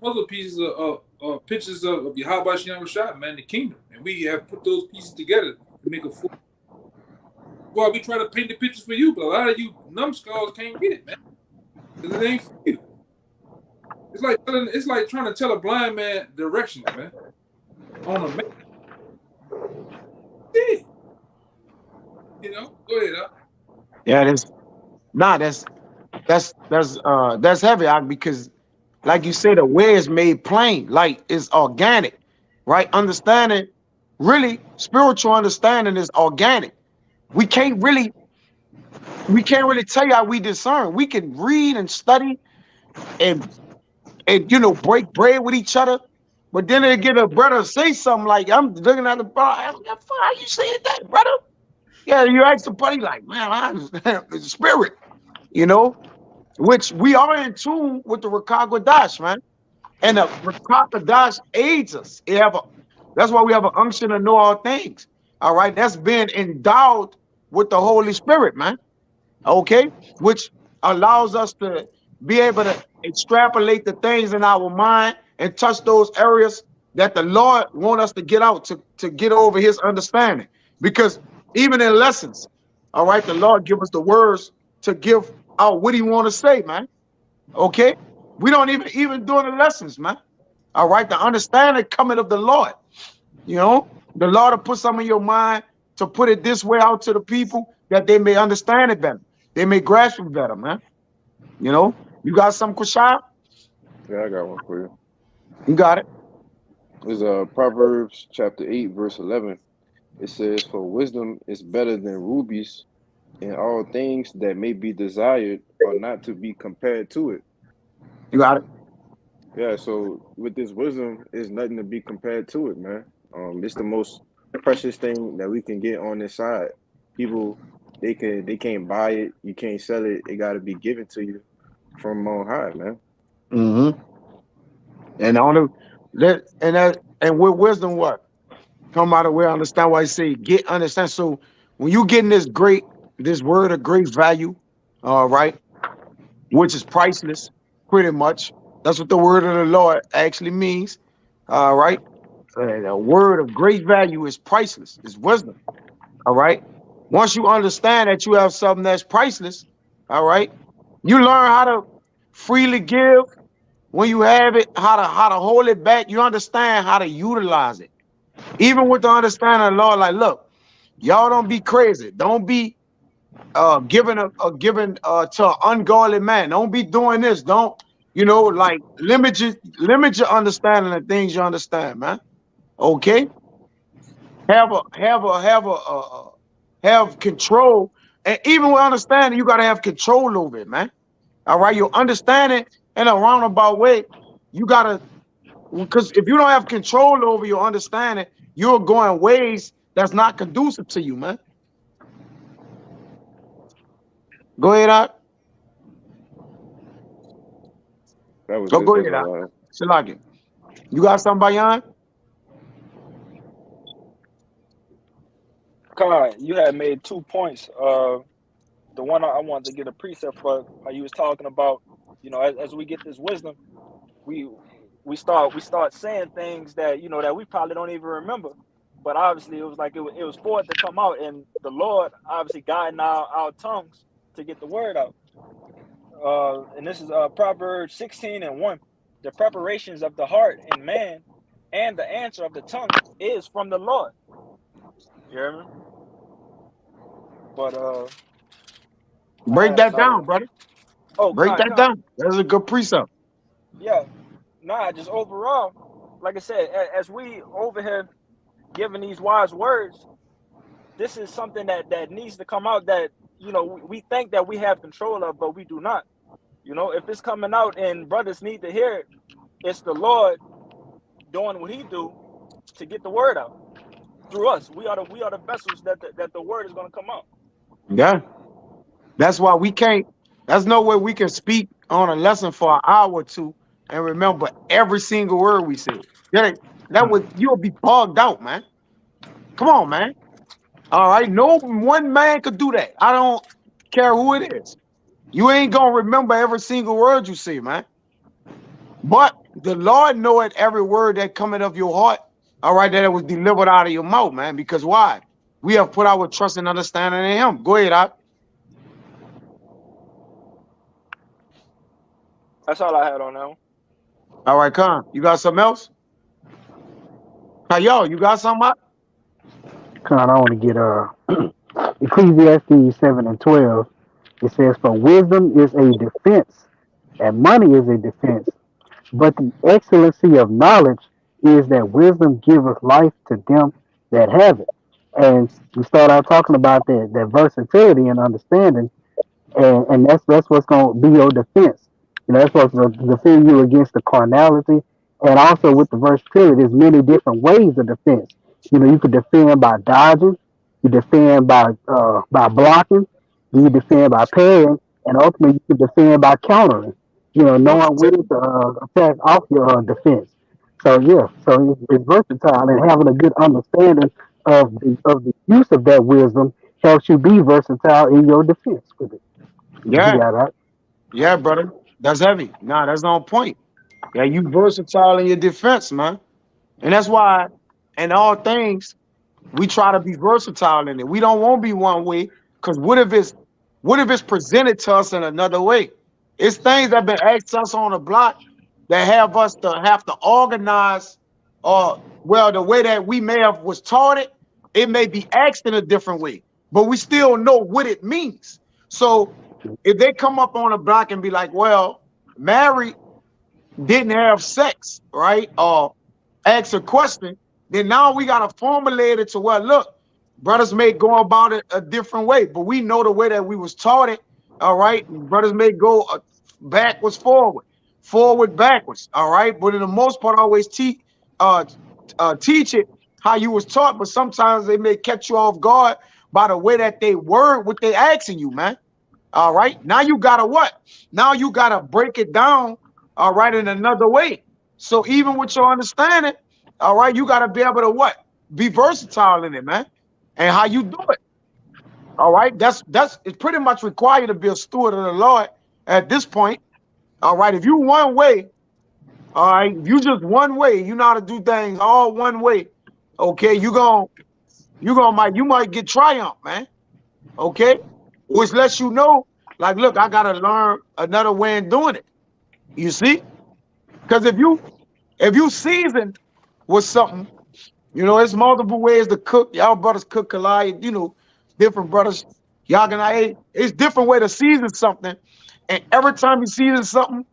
puzzle pieces are pictures of Yahweh Shem Rashad, man, the kingdom, and we have put those pieces together to make a full. Well, we try to paint the pictures for you, but a lot of you numbskulls can't get it, man, because it ain't for you. It's like trying to tell a blind man directions, man, on a map. Yeah. Go ahead, huh?
Yeah, that's heavy because like you said, the way is made plain, like it's organic, right? Understanding, really, spiritual understanding is organic. We can't really, we can't really tell you how we discern. We can read and study and break bread with each other, but then they get a brother say something like, I'm looking at the bar, how you saying that, brother? Yeah, you ask the buddy like, man, I understand the spirit, you know, which we are in tune with the Rakakwadash, man. And the Rakakadash aids us. That's why we have an unction to know all things. All right. That's been endowed with the Holy Spirit, man. Okay. Which allows us to be able to extrapolate the things in our mind and touch those areas that the Lord want us to get out to get over his understanding. Because even in lessons, all right, the Lord give us the words to give out what he want to say, man. Okay. We don't even during the lessons, man. All right. The understanding coming of the Lord. The Lord will put some in your mind to put it this way out to the people that they may understand it better. They may grasp it better, man. You got some, Kushai?
Yeah, I got one for you.
You got it.
It's Proverbs chapter 8, verse 11. It says, "For wisdom is better than rubies, and all things that may be desired are not to be compared to it."
You got it.
Yeah, so with this wisdom, is nothing to be compared to it, man. It's the most precious thing that we can get on this side. People, they can't buy it, you can't sell it. It got to be given to you from on high, man.
Mm-hmm. And on and with wisdom, what? Come out of where understand why I say get understand. So when you getting this word of great value, all right, which is priceless, pretty much. That's what the word of the Lord actually means. All right. A word of great value is priceless, is wisdom. All right. Once you understand that you have something that's priceless, all right, you learn how to freely give when you have it, how to hold it back. You understand how to utilize it. Even with the understanding of the Lord, like, look, y'all don't be crazy. Don't be giving to an ungodly man. Don't be doing this. Don't, like limit your understanding of things you understand, man. Okay? Have control. And even with understanding, you gotta have control over it, man. All right, you understand it in a roundabout way. You gotta, because if you don't have control over your understanding, you're going ways that's not conducive to you, man. Go ahead, out.
That was
Go
good
go
though.
ahead, out. Shalaki. You got somebody on?
Kai, you had made 2 points. The one I wanted to get a precept for, how you was talking about, as we get this wisdom, we we start saying things that that we probably don't even remember. But obviously, it was like it was for it to come out, and the Lord obviously guiding our tongues to get the word out. And this is Proverbs 16:1. The preparations of the heart in man, and the answer of the tongue is from the Lord. You hear me? But I
Break
had
that
another
down,
one.
brother.
Oh,
Break that
con.
down. That's a good precept.
Yeah. Nah, just overall, like I said, as we over here giving these wise words, this is something that needs to come out, that we think that we have control of, but we do not. If it's coming out and brothers need to hear it, it's the Lord doing what He do to get the word out through us. We are the vessels that the word is going to come out.
Yeah. That's why we can't, that's no way we can speak on a lesson for an hour or two and remember every single word we said. That would, you'll be bogged out, man. Come on, man. All right. No one man could do that. I don't care who it is. You ain't gonna remember every single word you say, man. But the Lord knoweth every word that cometh of your heart. All right, that it was delivered out of your mouth, man. Because why? We have put our trust and understanding in Him. Go ahead, Op.
That's all I had on now.
All right, Con. You got something else? Hey, yo, you got something, Op?
Kind I want to get Ecclesiastes 7:12. It says, "For wisdom is a defense, and money is a defense. But the excellency of knowledge is that wisdom giveth life to them that have it." And we start out talking about that versatility and understanding, and that's what's going to be your defense. That's what's going to defend you against the carnality, and also with the versatility, there's many different ways of defense. You could defend by dodging, you defend by blocking, you defend by parrying, and ultimately you could defend by countering. Knowing when to attack off your defense. So yeah, so it's versatile, and having a good understanding of the use of that wisdom helps you be versatile in your defense with it. You
Yeah,
got that?
yeah, brother. That's heavy. Nah, that's on point. Yeah, you versatile in your defense, man. And that's why in all things, we try to be versatile in it. We don't want to be one way, because what if it's presented to us in another way? It's things that have been asked us on the block that have us to have to organize, or well, the way that we may have was taught it, it may be asked in a different way, but we still know what it means. So if they come up on a block and be like, well, Mary didn't have sex, right? Or ask a question, then now we got to formulate it to where, look, brothers may go about it a different way, but we know the way that we was taught it, all right? Brothers may go backwards, forward, backwards, all right? But in the most part, always uh, teach it how you was taught, but sometimes they may catch you off guard by the way that they word what they asking you, man. All right. Now you gotta what? Now you gotta break it down, all right, in another way. So even with your understanding, all right, you gotta be able to what? Be versatile in it, man. And how you do it. All right. That's it's pretty much required to be a steward of the Lord at this point. All right, if you one way, all right, if you just one way, you know how to do things all one way. Okay, you might get triumph, man. Okay, which lets you know, like, look, I gotta learn another way in doing it. You see, because if you season with something, it's multiple ways to cook. Y'all brothers cook collide, different brothers. Y'all can it's different way to season something, and every time you season something,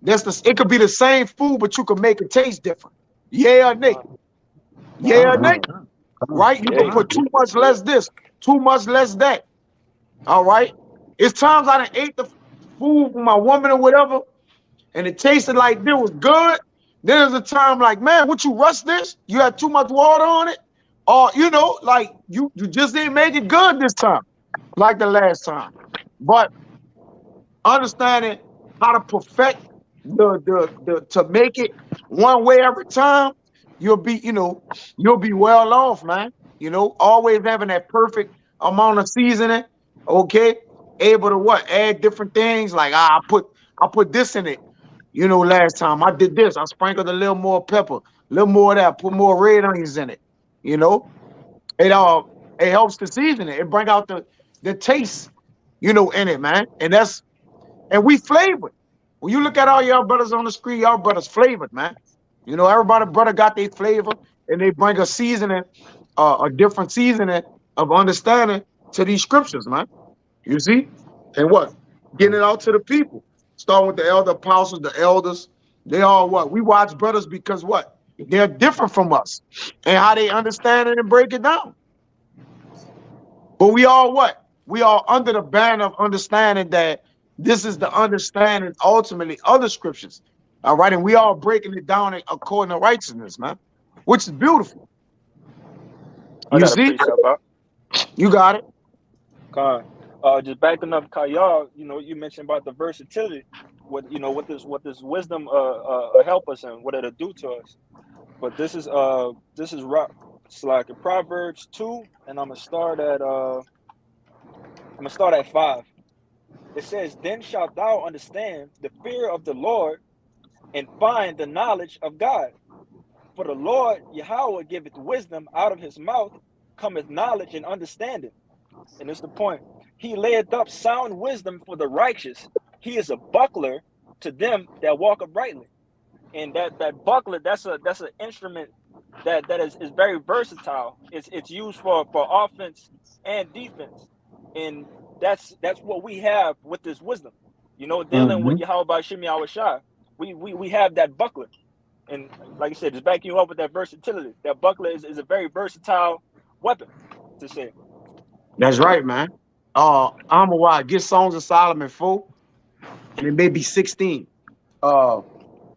it could be the same food, but you can make it taste different. Yeah or nay? Yeah or
Con,
nay? Right? You can
yay.
put too much less this, too much less that. All right. It's times I done ate the food for my woman or whatever, and it tasted like this was good. Then there's a time like, man, what you rush this? You had too much water on it, or like you just didn't make it good this time, like the last time. But understanding how to perfect the to make it one way every time, you'll be well off, man. Always having that perfect amount of seasoning, okay? Able to add different things like I put this in it. Last time I did this, I sprinkled a little more pepper, a little more of that, put more red onions in it. You know, it helps to season it. It bring out the taste, in it, man. And we flavored. When you look at all y'all brothers on the screen, y'all brothers flavored, man. Everybody brother got their flavor, and they bring a seasoning, a different seasoning of understanding to these scriptures, man. You see? And getting it out to the people. Starting with the elder apostles, the elders. They all we watch brothers because they're different from us and how they understand it and break it down. But we all we all under the banner of understanding that this is the understanding ultimately of the scriptures. All right. And we all breaking it down according to righteousness, man, which is beautiful.
I
You
got a
see?
precept out.
You got it.
Con. Just backing up Kayal, you mentioned about the versatility, what this wisdom help us and what it'll do to us. But this is it's like in Proverbs 2, and I'm gonna start at 5. It says, "Then shalt thou understand the fear of the Lord and find the knowledge of God. For the Lord Yahweh giveth wisdom, out of his mouth cometh knowledge and understanding." And it's the point. He layeth up sound wisdom for the righteous. He is a buckler to them that walk uprightly. And that buckler, that's an instrument that is very versatile. It's used for offense and defense. And that's what we have with this wisdom. Dealing with Yahweh Shimi Awashai. We have that buckler. And like I said, just backing you up with that versatility. That buckler is a very versatile weapon, to say.
That's right, man. I'm a get Songs of Solomon 4, and it may be 16. Uh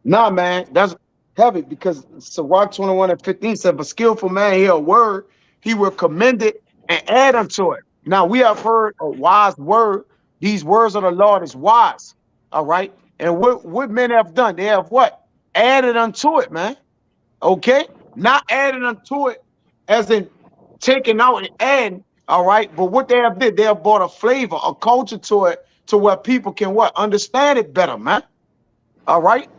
Nah, man, that's heavy because Sirach 21:15 said, "But skillful man hear a word, he will commend it and add unto it." Now we have heard a wise word. These words of the Lord is wise. All right. And what men have done, they have added unto it, man. Okay, not adding unto it as in taking out and adding. All right, but what they have did, they have brought a flavor, a culture to it, to where people can understand it better, man. All right.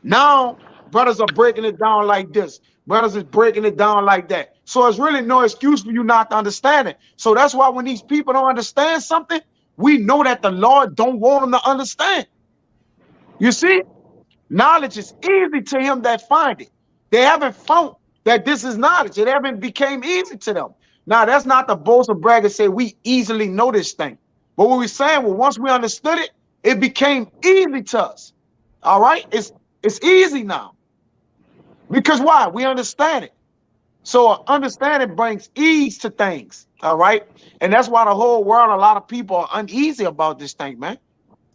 Now, brothers are breaking it down like this. Brothers is breaking it down like that. So it's really no excuse for you not to understand it. So that's why when these people don't understand something, we know that the Lord don't want them to understand. You see, knowledge is easy to him that find it. They haven't found that this is knowledge. It haven't became easy to them. Now, that's not the boast of brag and say we easily know this thing. But what we're saying, once we understood it, it became easy to us. All right? It's easy now. Because why? We understand it. So understanding brings ease to things. All right. And that's why the whole world, a lot of people are uneasy about this thing, man.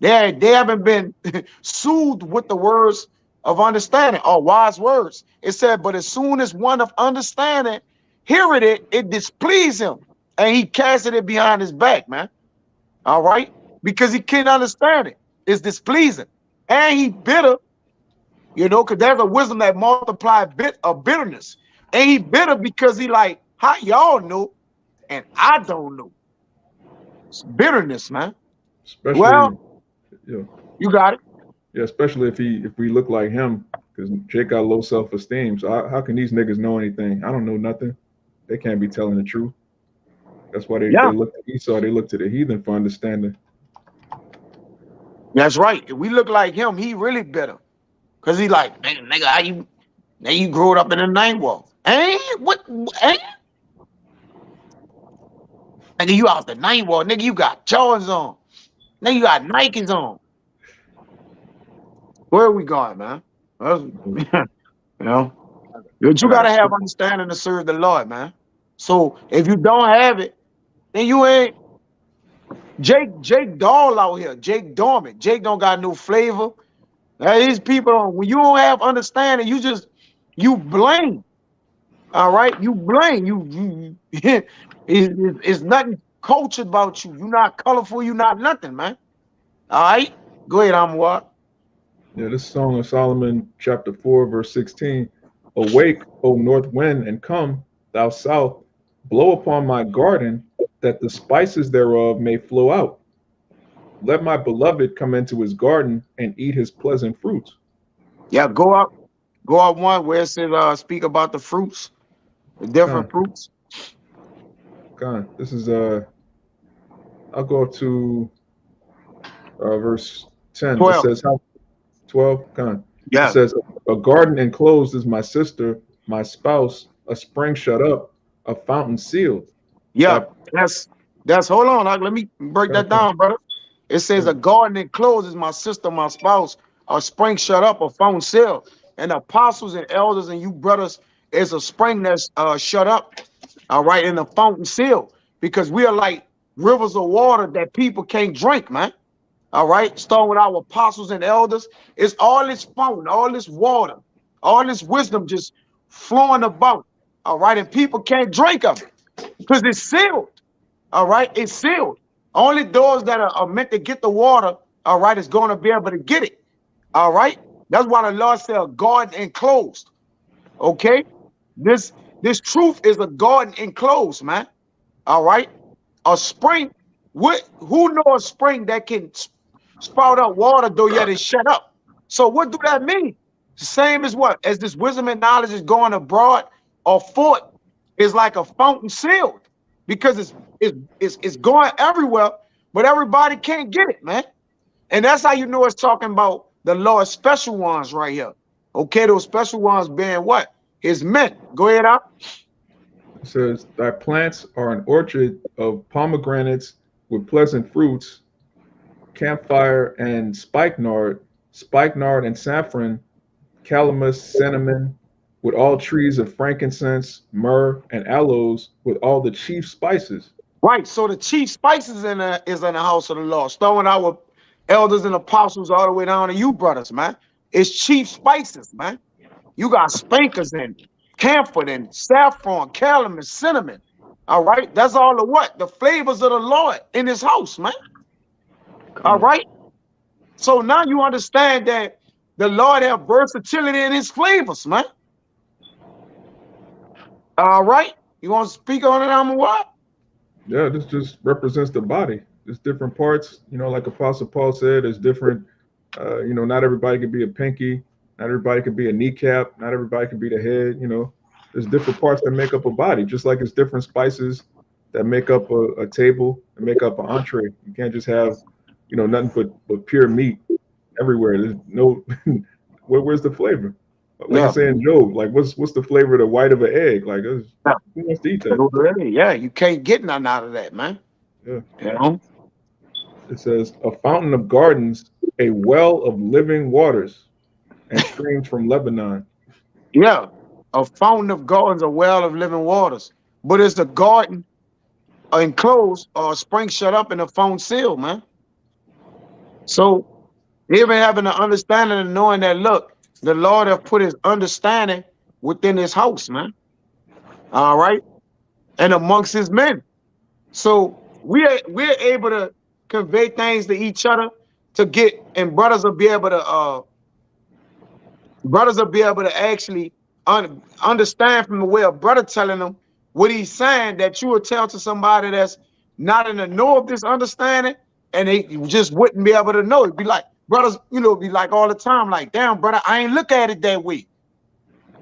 They haven't been soothed with the words of understanding or wise words. It said, but as soon as one of understanding heareth it, it displeased him. And he casted it behind his back, man. All right. Because he can't understand it. It's displeasing. And he bitter. Because there's a wisdom that multiplies bitterness. And he bitter because he like, how y'all know and I don't know. It's bitterness, man.
Especially,
Well,
Yeah,
You got it.
yeah. Especially if we look like him, because Jake got low self esteem. So how can these niggas know anything? I don't know nothing. They can't be telling the truth. That's why they
Yeah,
look to Esau. They look to the heathen for understanding.
that's right. If we look like him, he really better. Cause he like, man, nigga, how you now you grew up in the name wall. Ain't what ain't nigga, you out the name wall, nigga, you got Jordans on. Nigga, you got Nikes on. Where are we going, man? You know, but
I
you
got a
gotta have
quick.
understanding to serve the Lord, man. So if you don't have it, then you ain't Jake Doll out here, Jake Dormant. Jake don't got no flavor. These people, when you don't have understanding, you blame. All right, you blame it's nothing cultured about you. You're not colorful. You're not nothing, man. All right, go ahead, I'm what?
Yeah, this Song of Solomon, chapter 4, verse 16. Awake, O north wind, and come, thou south, blow upon my garden, that the spices thereof may flow out. Let my beloved come into his garden and eat his pleasant fruits.
Yeah, go up one where it says speak about the fruits, the different
Con,
fruits.
This is I'll go up to verse 10. It
12.
says how 12. It
Yeah,
says a garden enclosed is my sister, my spouse, a spring shut up, a fountain sealed.
yeah.
Thy
That's hold on. Let me break
con,
that
con,
down, brother. It says a
con,
garden enclosed is my sister, my spouse, a spring shut up, a phone sealed, and apostles and elders and you brothers is a spring that's shut up, all right, in the fountain seal, because we are like rivers of water that people can't drink, man. All right, starting with our apostles and elders, it's all this fountain, all this water, all this wisdom just flowing about. All right, and people can't drink of it because it's sealed. All right, it's sealed. Only those that are meant to get the water, all right, is going to be able to get it. All right, that's why the Lord said, "Garden enclosed." Okay, this this truth is a garden enclosed, man. All right, a spring. What? Who know a spring that can sprout up water though yet it's shut up? So what do that mean? The same as what? As this wisdom and knowledge is going abroad or forth is like a fountain sealed because it's going everywhere, but everybody can't get it, man. And that's how you know it's talking about the Lord's special ones right here. Okay, those special ones being what? His men. Go ahead out.
It says, thy plants are an orchard of pomegranates with pleasant fruits, camphire and spikenard and saffron, calamus, cinnamon, with all trees of frankincense, myrrh, and aloes, with all the chief spices.
Right. So the chief spices is in the house of the Lord. Starting our elders and apostles all the way down to you, brothers, man. It's chief spices, man. You got spankers and camphor and saffron, calamus, cinnamon. All right. That's all the what? The flavors of the Lord in his house, man. All
Con.
right. So now you understand that the Lord have versatility in his flavors, man. All right. You want to speak on it, I'm what?
Yeah, this just represents the body. There's different parts, like Apostle Paul said, there's different, not everybody can be a pinky, not everybody can be a kneecap, not everybody can be the head. There's different parts that make up a body, just like it's different spices that make up a table and make up an entree. You can't just have, nothing but pure meat everywhere. There's no, where's the flavor? Like
Yeah.
it's saying Job, like what's the flavor of the white of an egg? Like who wants to eat that?
Yeah. You can't get nothing out of that, man.
Yeah.
You know?
It says, a fountain of gardens, a well of living waters, and streams from Lebanon.
Yeah, a fountain of gardens, a well of living waters. But it's a garden enclosed or a spring shut up in a fountain seal, man. So even having the understanding and knowing that, look, the Lord have put his understanding within his house, man. All right. And amongst his men. So we're able to convey things to each other to get, and brothers will be able to actually understand from the way a brother telling them what he's saying, that you will tell to somebody that's not in the know of this understanding, and they just wouldn't be able to know. It'd be like, brothers, be like all the time, like, damn, brother, I ain't look at it that way.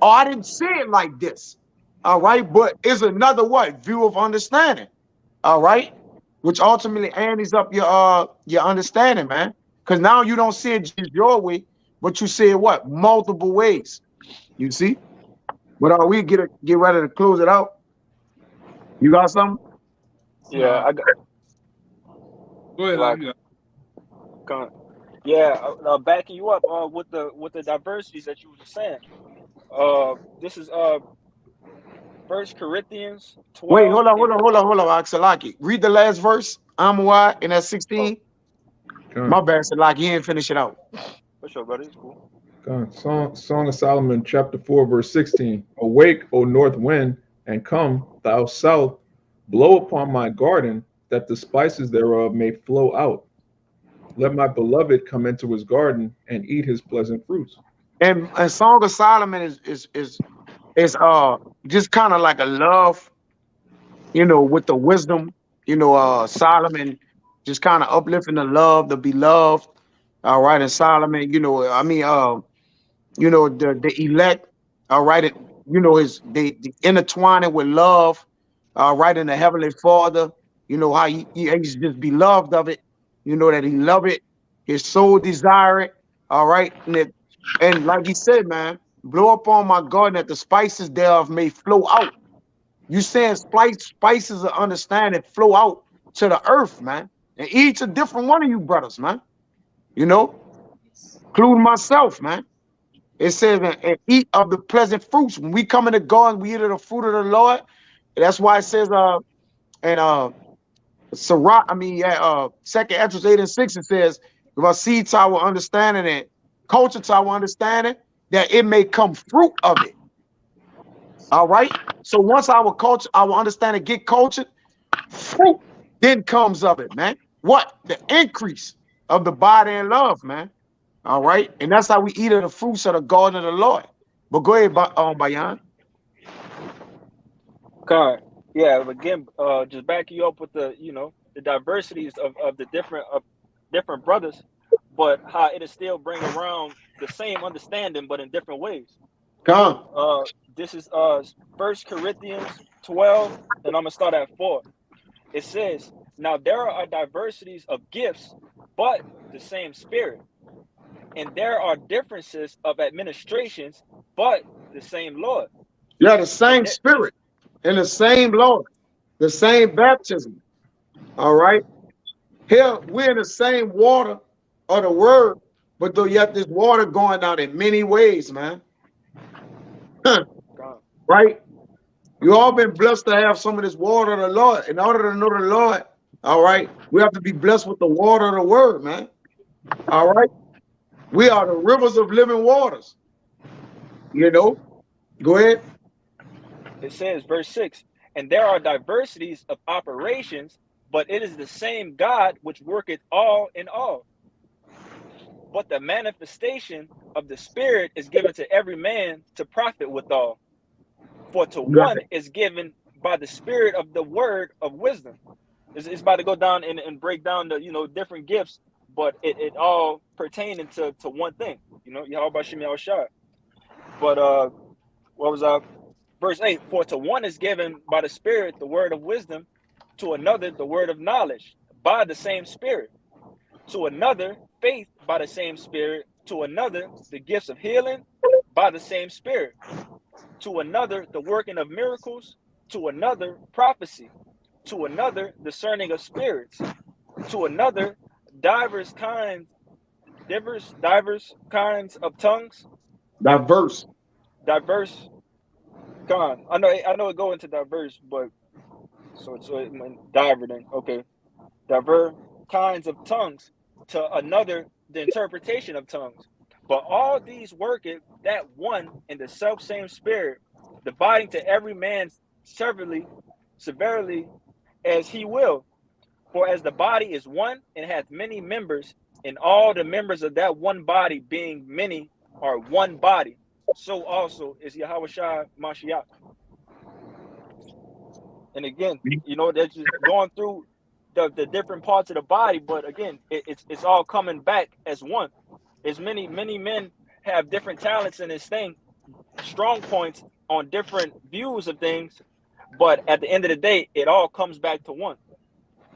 Or I didn't see it like this. All right. But it's another what? View of understanding. All right. Which ultimately antes up your understanding, man. Because now you don't see it just your way, but you see it what? Multiple ways. You see? But we get ready to close it out. You got something?
Yeah, I got
Go ahead,
like
you
yeah, backing you up with the diversities that you were just saying. This is First Corinthians
Wait,
12
hold on,
and
Axelaki. Read the last verse. Why in that 16.
Con,
My bad, Salaki. He didn't finish it out.
for sure, brother. It's cool.
Song of Solomon, chapter 4, verse 16. Awake, O north wind, and come, thou south, blow upon my garden, that the spices thereof may flow out. Let my beloved come into his garden and eat his pleasant fruits.
And Song of Solomon is just kind of like a love, with the wisdom, Solomon just kind of uplifting the love, the beloved. All right, and Solomon, the elect, all right, they intertwining with love, all right, in the Heavenly Father, how he's just beloved of it, that he love it, his soul desire it, all right, and like he said, man, blow upon my garden that the spices thereof may flow out. You saying spices of understanding flow out to the earth, man, and each a different one of you brothers, man, including myself, man. It says, and eat of the pleasant fruits. When we come in the garden, we eat of the fruit of the Lord. That's why it says, and Sirach, second Esdras 8 and 6, it says, if I see to our understanding and culture to our understanding, that it may come fruit of it. All right. So once our culture, our understanding get cultured, fruit then comes of it, man. What? The increase of the body and love, man. All right. And that's how we eat of the fruits of the garden of the Lord. But go ahead, Bayan.
God, yeah. Again, just backing you up with the diversities of the different brothers, but how it'll still bring around the same understanding, but in different ways.
Come.
This is First Corinthians 12, and I'm gonna start at 4. It says, "Now there are diversities of gifts, but the same Spirit, and there are differences of administrations, but the same Lord,
Yeah, the
and
same spirit and the same Lord, the same baptism. All right. Here we're in the same water of the word, but though yet this water going out in many ways, man.
God,
Right? You all been blessed to have some of this water of the Lord. In order to know the Lord, all right, we have to be blessed with the water of the word, man. All right. We are the rivers of living waters. Go ahead.
it says, verse 6, and there are diversities of operations, but it is the same God which worketh all in all. But the manifestation of the Spirit is given to every man to profit withal. For to
You got
one is given by the Spirit of the word of wisdom. It's about to go down and break down the different gifts, but it all pertaining to one thing. Yahweh Shem Yahweh Shai. But what was verse 8? For to one is given by the Spirit the word of wisdom, to another the word of knowledge by the same Spirit, to another faith by the same Spirit, to another the gifts of healing by the same Spirit, to another the working of miracles, to another prophecy, to another discerning of spirits, to another divers kinds divers kinds of tongues,
diverse.
diverse kind. I know it go into diverse, but so it diver then okay. Diverse kinds of tongues, to another the interpretation of tongues. But all these worketh that one in the self same Spirit, dividing to every man severely as he will. For as the body is one and hath many members, and all the members of that one body being many are one body, so also is Yahweh Shai Mashiach. And again, that's just going through the different parts of the body, but again, it's all coming back as one. As many men have different talents in this thing, strong points on different views of things, but at the end of the day, it all comes back to one.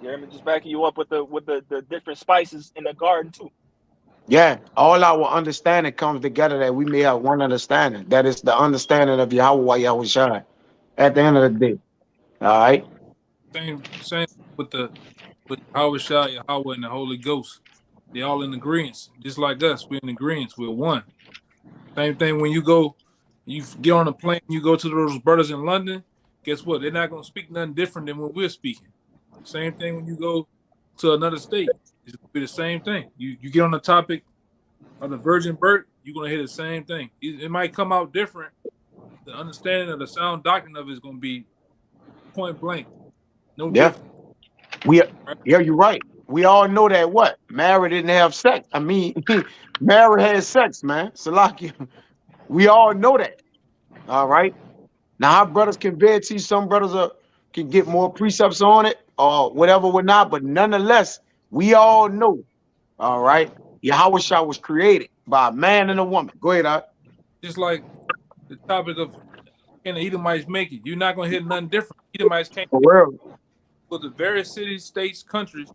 You hear me? Just backing you up with the different spices in the garden too.
Yeah, all our understanding comes together that we may have one understanding. That is the understanding of Yahweh Yahushua at the end of the day. All right.
Same with Yahweh Shai, Yahweh, and the Holy Ghost. They all in agreement. Just like us, we're in agreement. We're one. Same thing when you get on a plane, you go to those brothers in London. Guess what? They're not gonna speak nothing different than what we're speaking. Same thing when you go to another state. It's gonna be the same thing. You get on the topic of the virgin birth, you're gonna hear the same thing. It might come out different. The understanding of the sound doctrine of it is gonna be point blank, no
Yeah.
different.
We
Right?
Yeah, you're right. We all know that what? Mary didn't have sex. I mean, Mary had sex, man. Salaki. We all know that. All right. Now our brothers can vary to some brothers can get more precepts on it or whatever, whatnot, but nonetheless, we all know. All right. Yahweh Shah was created by a man and a woman. Go ahead, Art.
Just like the topic of can the Edomites make it? You're not gonna hear nothing different. Edomites can't
For
make it.
real.
For the various cities, states, countries,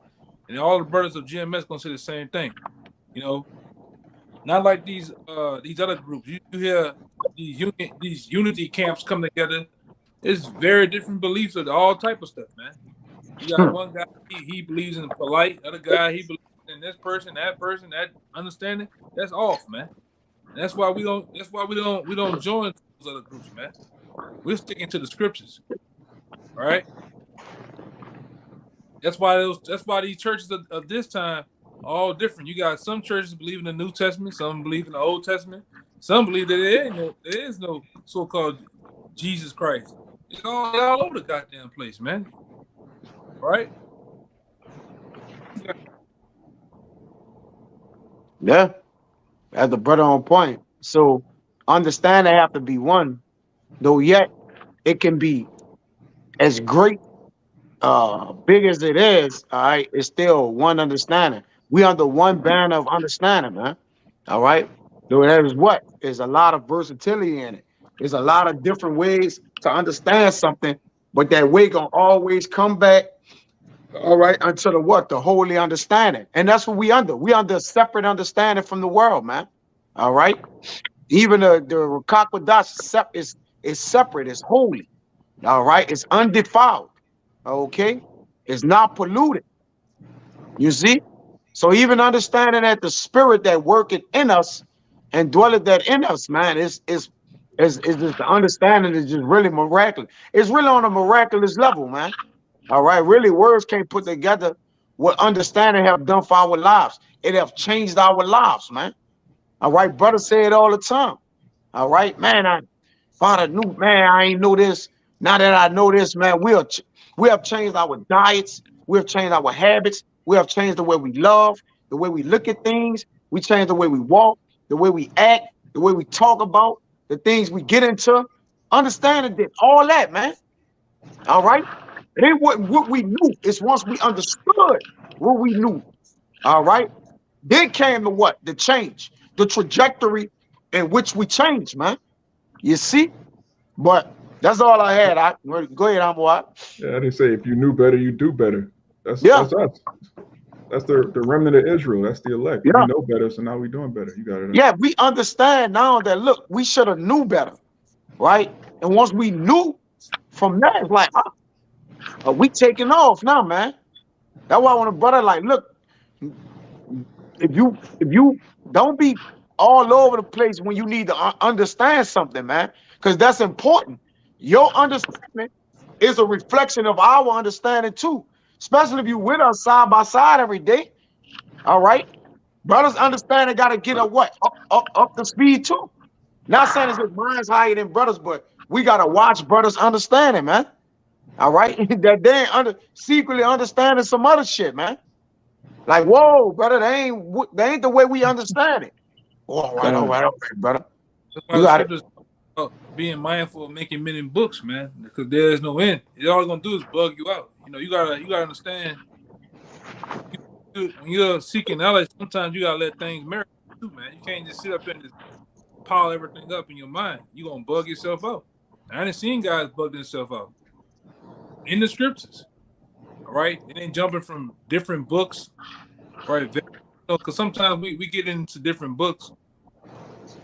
and all the brothers of GMS gonna say the same thing. You know, not like these other groups. You hear these unity camps come together. It's very different beliefs of all type of stuff, man. You got one guy he believes in polite, other guy he believes in this person, that understanding. That's off, man. And that's why we don't. That's why we don't join those other groups, man. We're sticking to the scriptures, all right? That's why these churches of this time are all different. You got some churches believe in the New Testament, some believe in the Old Testament, some believe that there is no so-called Jesus Christ. It's all over the goddamn place, man. All right?
Yeah. As the brother on point. So understand they have to be one, though yet it can be as great big as it is, all right, it's still one understanding. We under one banner of understanding, man. All right. So there's what? There's a lot of versatility in it. There's a lot of different ways to understand something, but that way gonna always come back, all right, until the what? The holy understanding. And that's what we under. We under a separate understanding from the world, man. All right. Even the Rakakwadash is separate, it's holy. All right, it's undefiled. Okay, it's not polluted. You see? So even understanding that the spirit that worketh in us and dwelleth that in us, man, is just the understanding is just really miraculous. It's really on a miraculous level, man. All right, really, words can't put together what understanding have done for our lives. It have changed our lives, man. All right, brother say it all the time. All right, man. Father knew, man, I ain't know this. Now that I know this, man, we have changed our diets. We have changed our habits. We have changed the way we love, the way we look at things. We changed the way we walk, the way we act, the way we talk about, the things we get into. Understanding that all that, man. All right. It ain't what we knew. It's once we understood what we knew. All right. Then came the what? The change, the trajectory in which we changed, man. You see? But that's all I had. Go ahead, Amwat.
Yeah, they say if you knew better, you do better.
Yeah,
That's us. That's the remnant of Israel. That's the elect. We
yeah,
know better, so now we're doing better. You got it.
yeah. We understand now that look, we should have knew better, right? And once we knew from that, it's like, we taking off now, man. That's why when a brother like, look, if you don't be all over the place when you need to understand something, man, because that's important. Your understanding is a reflection of our understanding too, especially if you with us side by side every day. All right, brothers understanding got to get a what up the speed too. Not saying it's with minds higher than brothers, but we gotta watch brothers understanding, man. All right, that they ain't secretly understanding some other shit, man. Like, whoa, brother, they ain't the way we understand it. Oh, all right, all
Con.
right, all right, brother.
That's why
You
the
got it.
scriptures talk about being mindful of making many books, man, because there is no end. All it's gonna do is bug you out. You know, you gotta understand when you're seeking knowledge, sometimes you gotta let things marinate too, man. You can't just sit up and just pile everything up in your mind. You're gonna bug yourself out. I done seen guys bug themselves out in the scriptures. All right, and then jumping from different books, right? Because sometimes we get into different books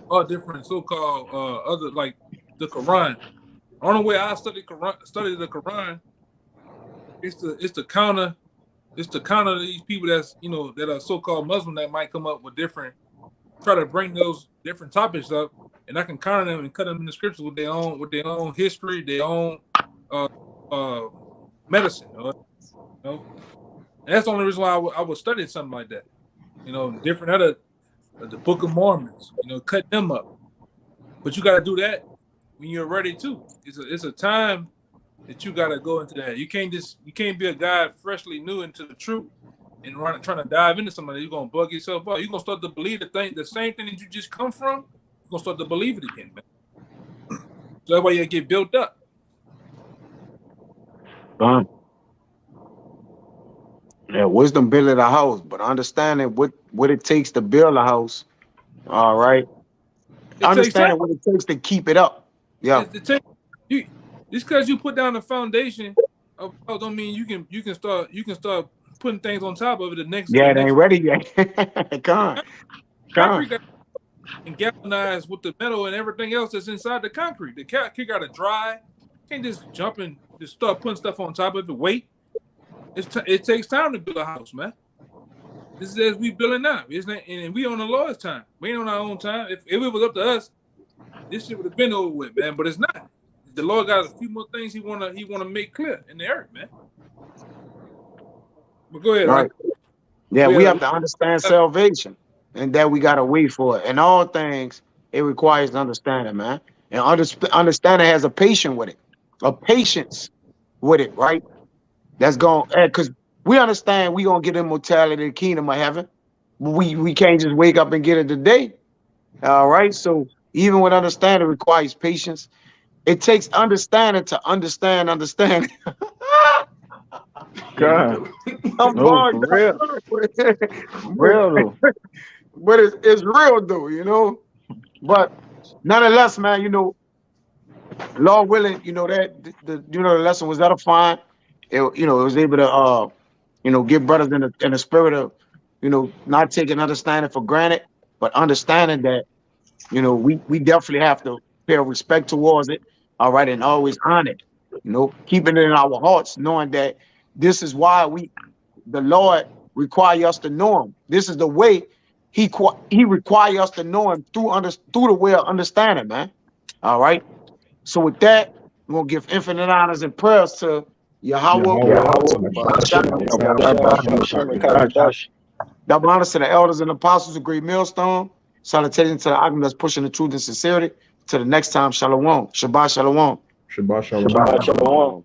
or different so-called other like the Quran. The only way I study the Quran is to counter these people that's that are so-called Muslim that might come up with try to bring those different topics up, and I can counter them and cut them in the scriptures with their own history, their own uh, uh, medicine. And that's the only reason why I would study something like that. Different other the Book of Mormons. Cut them up. But you got to do that when you're ready too. It's a time that you got to go into that. You can't be a guy freshly new into the truth and trying to dive into somebody. You're gonna bug yourself out. You're gonna start to believe the same thing that you just come from. You're gonna start to believe it again, man. So that's why you get built up.
Yeah, wisdom building a house, but understanding what it takes to build a house. All right. Understanding what it takes to keep it up. Yeah.
Just because you put down the foundation of house don't mean you can start putting things on top of it.
It ain't ready yet.
Concrete got and galvanized with the metal and everything else that's inside the concrete. The concrete got to dry. You can't just jump and just start putting stuff on top of it. Wait. It takes time to build a house, man. This is as we building now. And we on the Lord's time. We ain't on our own time. If it was up to us, this shit would have been over with, man. But it's not. The Lord got a few more things He wanna make clear in the earth, man. But go ahead,
right? Yeah, we have to understand salvation, and that we gotta wait for it. And all things, it requires understanding, man. And understanding has a patience with it, right? That's going because we understand we gonna get immortality in the kingdom of heaven. We can't just wake up and get it today. All right. So even with understanding requires patience. It takes understanding to understand.
God.
I'm
No, for real. Real though.
But it's real though, But nonetheless, man, Lord willing, that the lesson was edifying. It was able to give brothers in the spirit of not taking understanding for granted, but understanding that we definitely have to pay respect towards it, all right, and always honor it, keeping it in our hearts, knowing that this is why the Lord require us to know Him. This is the way He require us to know Him through the way of understanding, man. All right. So with that, we're gonna give infinite honors and prayers to Yahweh. Double honors to the elders and apostles of Great Millstone. Salutation to the argument that's pushing the truth and sincerity. Till the next time, Shalom. Shabbat Shalom.
Shabbat shalom.
Shabbat shalom.